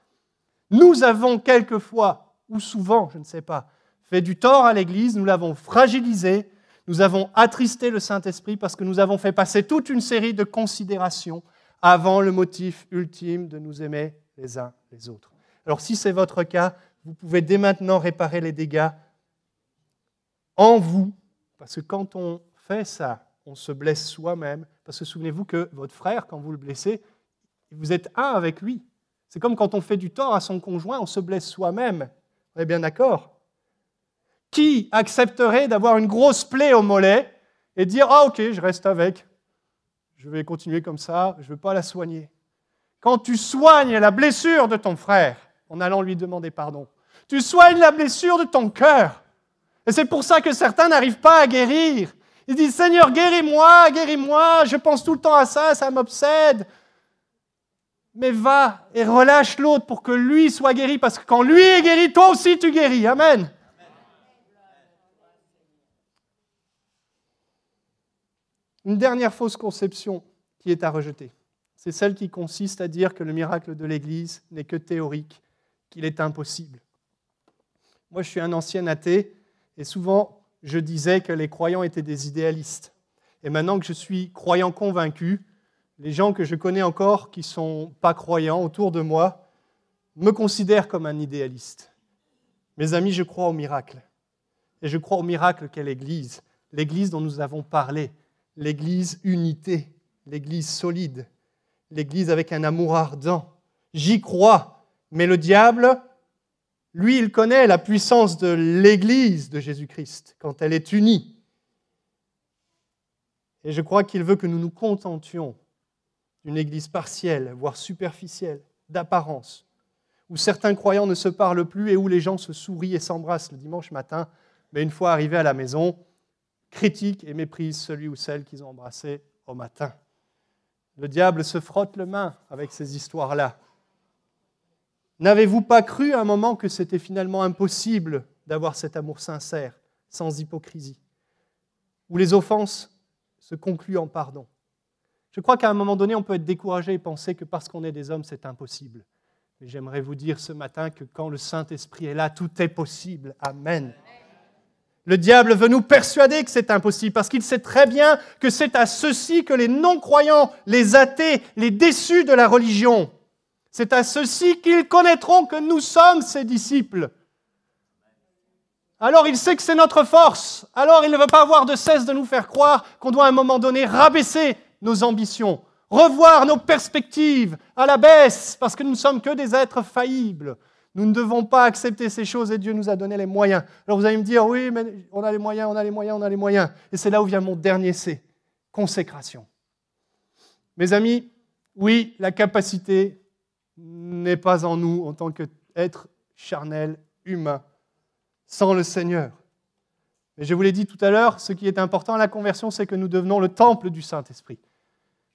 nous avons quelquefois, ou souvent, je ne sais pas, fait du tort à l'Église, nous l'avons fragilisé, nous avons attristé le Saint-Esprit parce que nous avons fait passer toute une série de considérations avant le motif ultime de nous aimer les uns les autres. Alors si c'est votre cas, vous pouvez dès maintenant réparer les dégâts en vous, parce que quand on fait ça, on se blesse soi-même, parce que souvenez-vous que votre frère, quand vous le blessez, vous êtes un avec lui. C'est comme quand on fait du tort à son conjoint, on se blesse soi-même. On est bien d'accord? Qui accepterait d'avoir une grosse plaie au mollet et dire « Ah ok, je reste avec, je vais continuer comme ça, je ne veux pas la soigner ». Quand tu soignes la blessure de ton frère en allant lui demander pardon, tu soignes la blessure de ton cœur. Et c'est pour ça que certains n'arrivent pas à guérir. Ils disent « Seigneur, guéris-moi, guéris-moi, je pense tout le temps à ça, ça m'obsède ». Mais va et relâche l'autre pour que lui soit guéri, parce que quand lui est guéri, toi aussi tu guéris. Amen. Une dernière fausse conception qui est à rejeter, c'est celle qui consiste à dire que le miracle de l'Église n'est que théorique, qu'il est impossible. Moi, je suis un ancien athée, et souvent, je disais que les croyants étaient des idéalistes. Et maintenant que je suis croyant convaincu, les gens que je connais encore qui ne sont pas croyants autour de moi me considèrent comme un idéaliste. Mes amis, je crois au miracle. Et je crois au miracle qu'est l'Église. L'Église dont nous avons parlé. L'Église unité. L'Église solide. L'Église avec un amour ardent. J'y crois. Mais le diable, lui, il connaît la puissance de l'Église de Jésus-Christ quand elle est unie. Et je crois qu'il veut que nous nous contentions d'une Église partielle, voire superficielle, d'apparence, où certains croyants ne se parlent plus et où les gens se sourient et s'embrassent le dimanche matin, mais une fois arrivés à la maison, critiquent et méprisent celui ou celle qu'ils ont embrassé au matin. Le diable se frotte les mains avec ces histoires-là. N'avez-vous pas cru à un moment que c'était finalement impossible d'avoir cet amour sincère, sans hypocrisie, où les offenses se concluent en pardon? Je crois qu'à un moment donné, on peut être découragé et penser que parce qu'on est des hommes, c'est impossible. Mais j'aimerais vous dire ce matin que quand le Saint-Esprit est là, tout est possible. Amen. Le diable veut nous persuader que c'est impossible parce qu'il sait très bien que c'est à ceux-ci que les non-croyants, les athées, les déçus de la religion, c'est à ceux-ci qu'ils connaîtront que nous sommes ses disciples. Alors il sait que c'est notre force. Alors il ne veut pas avoir de cesse de nous faire croire qu'on doit à un moment donné rabaisser nos ambitions, revoir nos perspectives à la baisse, parce que nous ne sommes que des êtres faillibles. Nous ne devons pas accepter ces choses et Dieu nous a donné les moyens. Alors vous allez me dire, oui, mais on a les moyens, on a les moyens, on a les moyens. Et c'est là où vient mon dernier C, consécration. Mes amis, oui, la capacité n'est pas en nous en tant qu'être charnel, humain, sans le Seigneur. Mais je vous l'ai dit tout à l'heure, ce qui est important à la conversion, c'est que nous devenons le temple du Saint-Esprit.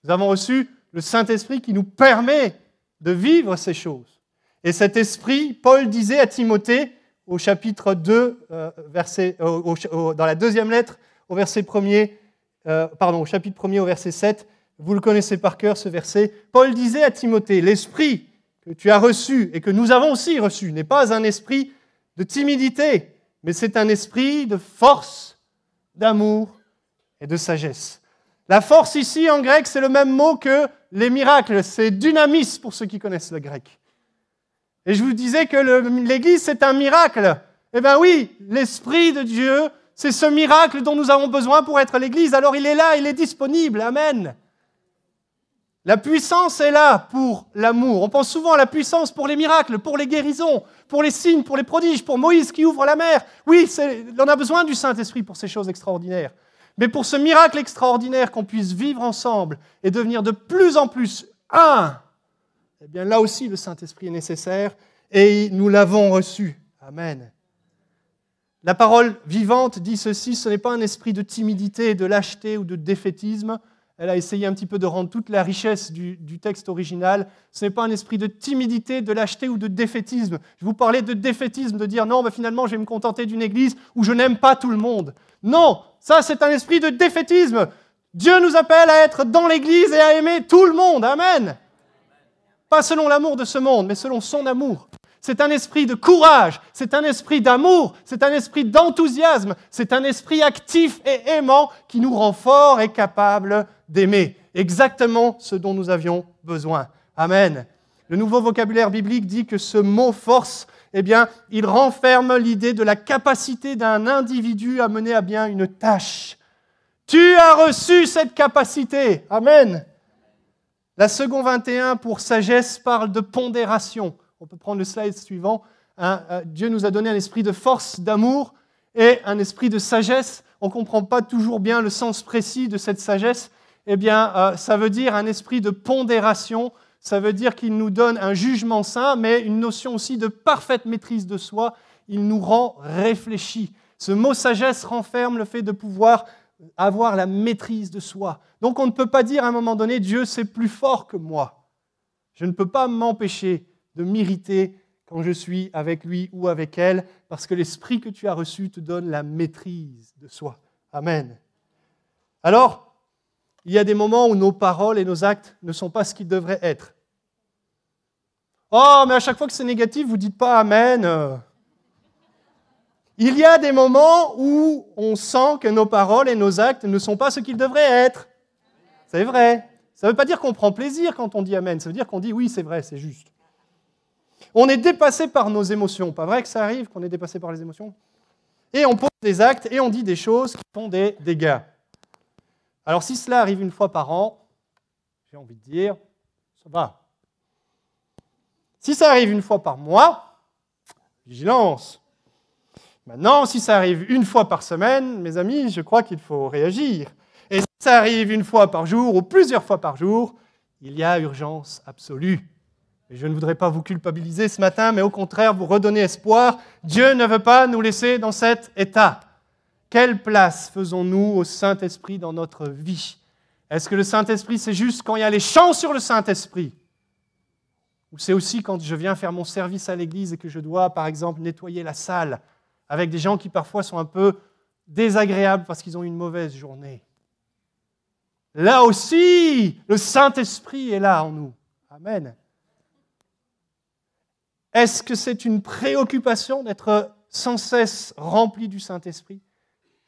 Nous avons reçu le Saint-Esprit qui nous permet de vivre ces choses. Et cet esprit, Paul disait à Timothée, au chapitre 2, dans la deuxième lettre, au chapitre 1er, au verset 7, vous le connaissez par cœur, ce verset, Paul disait à Timothée, l'esprit que tu as reçu et que nous avons aussi reçu n'est pas un esprit de timidité, mais c'est un esprit de force, d'amour et de sagesse. La force ici, en grec, c'est le même mot que les miracles. C'est dynamis pour ceux qui connaissent le grec. Et je vous disais que l'Église, c'est un miracle. Eh bien oui, l'Esprit de Dieu, c'est ce miracle dont nous avons besoin pour être l'Église. Alors il est là, il est disponible. Amen. La puissance est là pour l'amour. On pense souvent à la puissance pour les miracles, pour les guérisons, pour les signes, pour les prodiges, pour Moïse qui ouvre la mer. Oui, on a besoin du Saint-Esprit pour ces choses extraordinaires. Mais pour ce miracle extraordinaire qu'on puisse vivre ensemble et devenir de plus en plus un, eh bien là aussi le Saint-Esprit est nécessaire et nous l'avons reçu. Amen. La parole vivante dit ceci, ce n'est pas un esprit de timidité, de lâcheté ou de défaitisme. Elle a essayé un petit peu de rendre toute la richesse du texte original. Ce n'est pas un esprit de timidité, de lâcheté ou de défaitisme. Je vous parlais de défaitisme, de dire non, mais finalement je vais me contenter d'une église où je n'aime pas tout le monde. Non, ça c'est un esprit de défaitisme. Dieu nous appelle à être dans l'église et à aimer tout le monde. Amen. Pas selon l'amour de ce monde, mais selon son amour. C'est un esprit de courage, c'est un esprit d'amour, c'est un esprit d'enthousiasme, c'est un esprit actif et aimant qui nous rend forts et capables d'aimer. Exactement ce dont nous avions besoin. Amen. Le nouveau vocabulaire biblique dit que ce mot « force », eh bien, il renferme l'idée de la capacité d'un individu à mener à bien une tâche. Tu as reçu cette capacité. Amen. La seconde 21 pour sagesse parle de pondération. On peut prendre le slide suivant. Dieu nous a donné un esprit de force, d'amour et un esprit de sagesse. On ne comprend pas toujours bien le sens précis de cette sagesse. Eh bien, ça veut dire un esprit de pondération. Ça veut dire qu'il nous donne un jugement sain, mais une notion aussi de parfaite maîtrise de soi. Il nous rend réfléchis. Ce mot sagesse renferme le fait de pouvoir avoir la maîtrise de soi. Donc on ne peut pas dire à un moment donné, Dieu c'est plus fort que moi. Je ne peux pas m'empêcher de m'irriter quand je suis avec lui ou avec elle, parce que l'esprit que tu as reçu te donne la maîtrise de soi. Amen. Alors, il y a des moments où nos paroles et nos actes ne sont pas ce qu'ils devraient être. Oh, mais à chaque fois que c'est négatif, vous ne dites pas Amen. Il y a des moments où on sent que nos paroles et nos actes ne sont pas ce qu'ils devraient être. C'est vrai. Ça ne veut pas dire qu'on prend plaisir quand on dit Amen. Ça veut dire qu'on dit oui, c'est vrai, c'est juste. On est dépassé par nos émotions. Pas vrai que ça arrive qu'on est dépassé par les émotions? Et on pose des actes et on dit des choses qui font des dégâts. Alors si cela arrive une fois par an, j'ai envie de dire, ça va. Si ça arrive une fois par mois, vigilance. Maintenant, si ça arrive une fois par semaine, mes amis, je crois qu'il faut réagir. Et si ça arrive une fois par jour ou plusieurs fois par jour, il y a urgence absolue. Et je ne voudrais pas vous culpabiliser ce matin, mais au contraire vous redonner espoir. Dieu ne veut pas nous laisser dans cet état. Quelle place faisons-nous au Saint-Esprit dans notre vie? Est-ce que le Saint-Esprit, c'est juste quand il y a les chants sur le Saint-Esprit? Ou c'est aussi quand je viens faire mon service à l'église et que je dois, par exemple, nettoyer la salle avec des gens qui parfois sont un peu désagréables parce qu'ils ont eu une mauvaise journée? Là aussi, le Saint-Esprit est là en nous. Amen. Est-ce que c'est une préoccupation d'être sans cesse rempli du Saint-Esprit?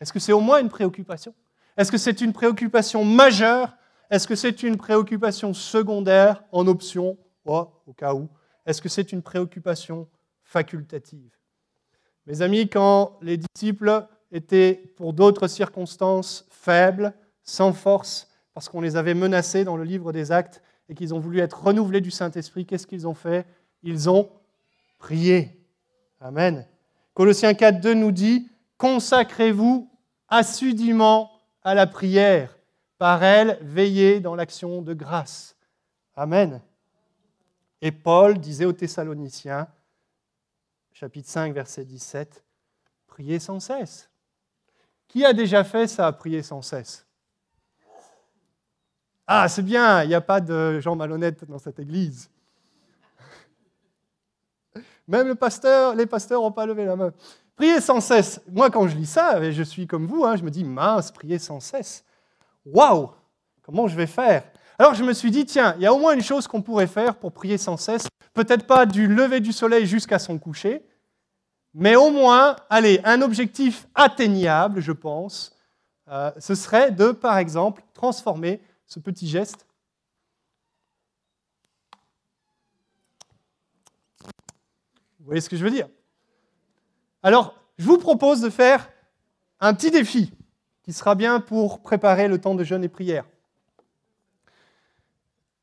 Est-ce que c'est au moins une préoccupation? Est-ce que c'est une préoccupation majeure? Est-ce que c'est une préoccupation secondaire en option, au cas où? Est-ce que c'est une préoccupation facultative? Mes amis, quand les disciples étaient, pour d'autres circonstances, faibles, sans force, parce qu'on les avait menacés dans le livre des Actes et qu'ils ont voulu être renouvelés du Saint-Esprit, qu'est-ce qu'ils ont fait? Ils ont prié. Amen. Colossiens 4:2 nous dit « Consacrez-vous assidûment à la prière. Par elle, veillez dans l'action de grâce. » Amen. Et Paul disait aux Thessaloniciens, chapitre 5, verset 17, « Priez sans cesse. » Qui a déjà fait ça, prier sans cesse? Ah, c'est bien, il n'y a pas de gens malhonnêtes dans cette église. Même les pasteurs n'ont pas levé la main. Prier sans cesse. Moi, quand je lis ça, et je suis comme vous, je me dis, mince, prier sans cesse. Waouh, comment je vais faire? Alors je me suis dit, tiens, il y a au moins une chose qu'on pourrait faire pour prier sans cesse. Peut-être pas du lever du soleil jusqu'à son coucher, mais au moins, allez, un objectif atteignable, je pense, ce serait de, par exemple, transformer ce petit geste. Vous voyez ce que je veux dire? Alors, je vous propose de faire un petit défi qui sera bien pour préparer le temps de jeûne et prière.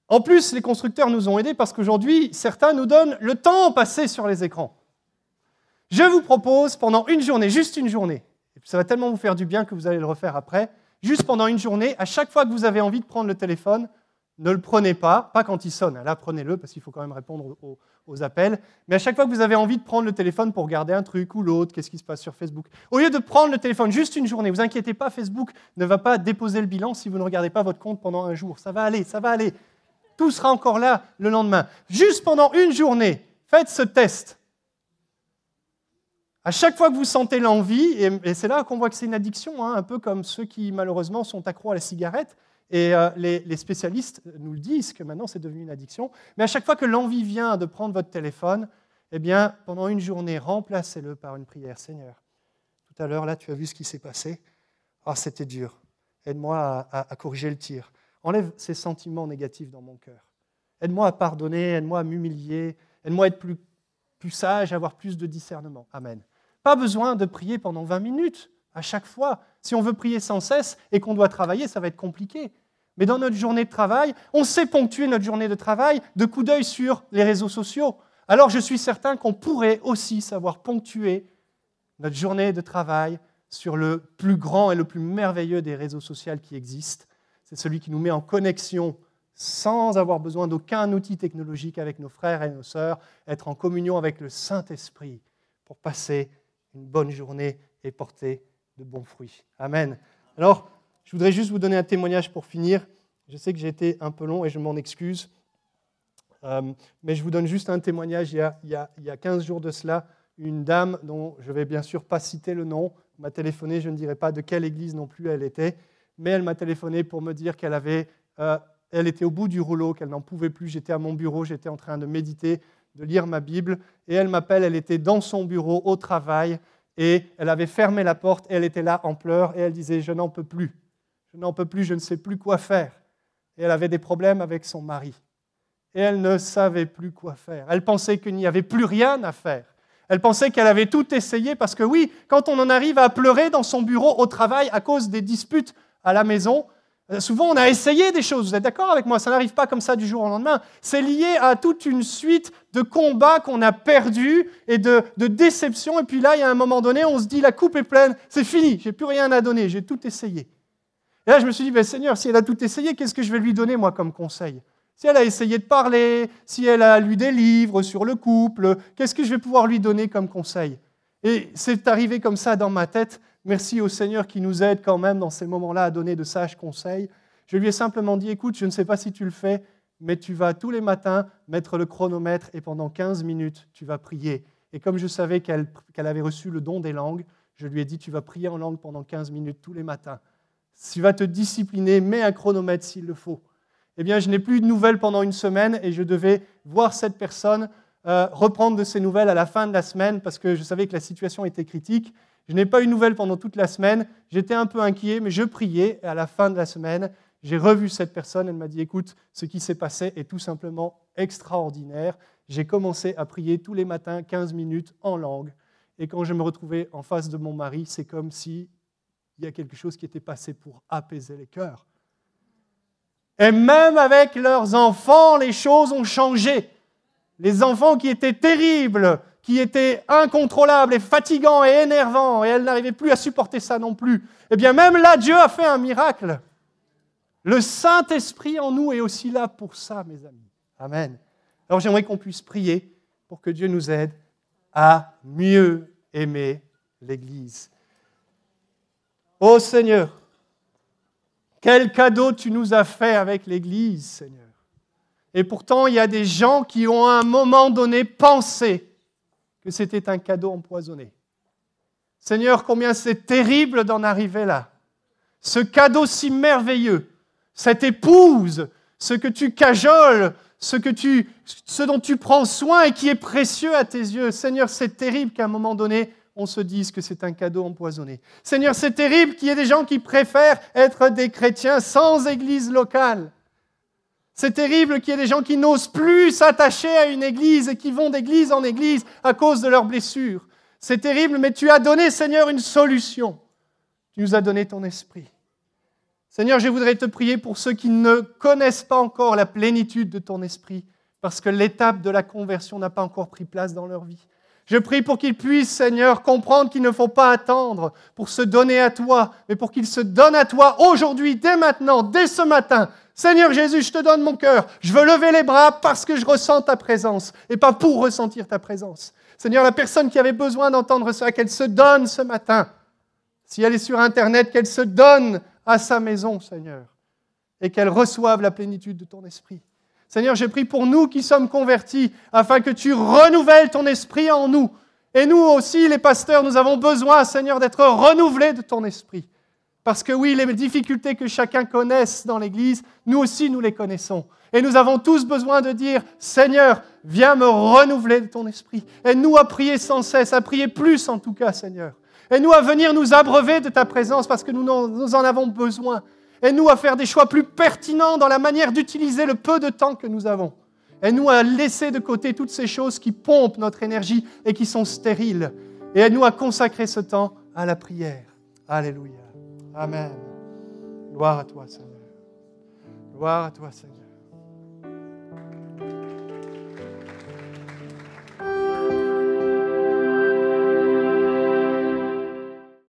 En plus, les constructeurs nous ont aidés parce qu'aujourd'hui, certains nous donnent le temps passé sur les écrans. Je vous propose pendant une journée, juste une journée, et puis ça va tellement vous faire du bien que vous allez le refaire après, juste pendant une journée, à chaque fois que vous avez envie de prendre le téléphone, ne le prenez pas quand il sonne. Là, prenez-le parce qu'il faut quand même répondre aux appels. Mais à chaque fois que vous avez envie de prendre le téléphone pour regarder un truc ou l'autre, qu'est-ce qui se passe sur Facebook, au lieu de prendre le téléphone juste une journée, vous inquiétez pas, Facebook ne va pas déposer le bilan si vous ne regardez pas votre compte pendant un jour. Ça va aller, ça va aller. Tout sera encore là le lendemain. Juste pendant une journée, faites ce test. À chaque fois que vous sentez l'envie, et c'est là qu'on voit que c'est une addiction, un peu comme ceux qui malheureusement sont accros à la cigarette, et les spécialistes nous le disent que maintenant c'est devenu une addiction, mais à chaque fois que l'envie vient de prendre votre téléphone, eh bien, pendant une journée, remplacez-le par une prière. Seigneur, tout à l'heure, là, tu as vu ce qui s'est passé? Ah, c'était dur. Aide-moi à corriger le tir. Enlève ces sentiments négatifs dans mon cœur. Aide-moi à pardonner, aide-moi à m'humilier, aide-moi à être plus sage, à avoir plus de discernement. Amen. Pas besoin de prier pendant 20 minutes à chaque fois. Si on veut prier sans cesse et qu'on doit travailler, ça va être compliqué. Mais dans notre journée de travail, on sait ponctuer notre journée de travail de coups d'œil sur les réseaux sociaux. Alors je suis certain qu'on pourrait aussi savoir ponctuer notre journée de travail sur le plus grand et le plus merveilleux des réseaux sociaux qui existent. C'est celui qui nous met en connexion sans avoir besoin d'aucun outil technologique avec nos frères et nos sœurs, être en communion avec le Saint-Esprit pour passer une bonne journée et porter de bons fruits. Amen. Alors, je voudrais juste vous donner un témoignage pour finir. Je sais que j'ai été un peu long et je m'en excuse. Mais je vous donne juste un témoignage. Il y a 15 jours de cela, une dame dont je ne vais bien sûr pas citer le nom m'a téléphoné, je ne dirai pas de quelle église non plus elle était, mais elle m'a téléphoné pour me dire qu'elle elle était au bout du rouleau, qu'elle n'en pouvait plus. J'étais à mon bureau, j'étais en train de méditer, de lire ma Bible, et elle m'appelle, elle était dans son bureau, au travail, Et elle avait fermé la porte, et elle était là en pleurs, et elle disait « Je n'en peux plus, je ne sais plus quoi faire ». Et elle avait des problèmes avec son mari. Et elle ne savait plus quoi faire. Elle pensait qu'il n'y avait plus rien à faire. Elle pensait qu'elle avait tout essayé, parce que oui, quand on en arrive à pleurer dans son bureau au travail à cause des disputes à la maison, souvent on a essayé des choses. Vous êtes d'accord avec moi? Ça n'arrive pas comme ça du jour au lendemain. C'est lié à toute une suite de combats qu'on a perdus et de déceptions. Et puis là, il y a un moment donné, on se dit, la coupe est pleine, c'est fini, j'ai plus rien à donner, j'ai tout essayé. Et là, je me suis dit, Seigneur, si elle a tout essayé, qu'est-ce que je vais lui donner, moi, comme conseil? Si elle a essayé de parler, si elle a lu des livres sur le couple, qu'est-ce que je vais pouvoir lui donner comme conseil? Et c'est arrivé comme ça dans ma tête. Merci au Seigneur qui nous aide quand même dans ces moments-là à donner de sages conseils. Je lui ai simplement dit, écoute, je ne sais pas si tu le fais, mais tu vas tous les matins mettre le chronomètre et pendant 15 minutes, tu vas prier. Et comme je savais qu'elle avait reçu le don des langues, je lui ai dit, tu vas prier en langue pendant 15 minutes tous les matins. Tu vas te discipliner, mets un chronomètre s'il le faut. Eh bien, je n'ai plus de nouvelles pendant une semaine et je devais voir cette personne reprendre de ses nouvelles à la fin de la semaine parce que je savais que la situation était critique. Je n'ai pas eu de nouvelles pendant toute la semaine. J'étais un peu inquiet, mais je priais et à la fin de la semaine, j'ai revu cette personne. Elle m'a dit, écoute, ce qui s'est passé est tout simplement extraordinaire. J'ai commencé à prier tous les matins 15 minutes en langue. Et quand je me retrouvais en face de mon mari, c'est comme si il y a quelque chose qui était passé pour apaiser les cœurs. Et même avec leurs enfants, les choses ont changé. Les enfants qui étaient terribles, qui étaient incontrôlables et fatigants et énervants, et elle n'arrivait plus à supporter ça non plus. Eh bien, même là, Dieu a fait un miracle. Le Saint-Esprit en nous est aussi là pour ça, mes amis. Amen. Alors, j'aimerais qu'on puisse prier pour que Dieu nous aide à mieux aimer l'Église. Ô Seigneur, quel cadeau tu nous as fait avec l'Église, Seigneur. Et pourtant, il y a des gens qui ont à un moment donné pensé que c'était un cadeau empoisonné. Seigneur, combien c'est terrible d'en arriver là. Ce cadeau si merveilleux, cette épouse, ce que tu cajoles, ce dont tu prends soin et qui est précieux à tes yeux. Seigneur, c'est terrible qu'à un moment donné, on se dise que c'est un cadeau empoisonné. Seigneur, c'est terrible qu'il y ait des gens qui préfèrent être des chrétiens sans église locale. C'est terrible qu'il y ait des gens qui n'osent plus s'attacher à une église et qui vont d'église en église à cause de leurs blessures. C'est terrible, mais tu as donné, Seigneur, une solution. Tu nous as donné ton esprit. Seigneur, je voudrais te prier pour ceux qui ne connaissent pas encore la plénitude de ton esprit, parce que l'étape de la conversion n'a pas encore pris place dans leur vie. Je prie pour qu'ils puissent, Seigneur, comprendre qu'il ne faut pas attendre pour se donner à toi, mais pour qu'ils se donnent à toi aujourd'hui, dès maintenant, dès ce matin. Seigneur Jésus, je te donne mon cœur. Je veux lever les bras parce que je ressens ta présence et pas pour ressentir ta présence. Seigneur, la personne qui avait besoin d'entendre ça, qu'elle se donne ce matin. Si elle est sur Internet, qu'elle se donne à sa maison, Seigneur, et qu'elle reçoive la plénitude de ton esprit. Seigneur, je prie pour nous qui sommes convertis, afin que tu renouvelles ton esprit en nous. Et nous aussi, les pasteurs, nous avons besoin, Seigneur, d'être renouvelés de ton esprit. Parce que oui, les difficultés que chacun connaisse dans l'Église, nous aussi, nous les connaissons. Et nous avons tous besoin de dire, Seigneur, viens me renouveler de ton esprit. Aide-nous à prier sans cesse, à prier plus en tout cas, Seigneur. Aide-nous à venir nous abreuver de ta présence parce que nous en avons besoin. Aide-nous à faire des choix plus pertinents dans la manière d'utiliser le peu de temps que nous avons. Aide-nous à laisser de côté toutes ces choses qui pompent notre énergie et qui sont stériles. Et aide-nous à consacrer ce temps à la prière. Alléluia. Amen. Gloire à toi, Seigneur. Gloire à toi, Seigneur.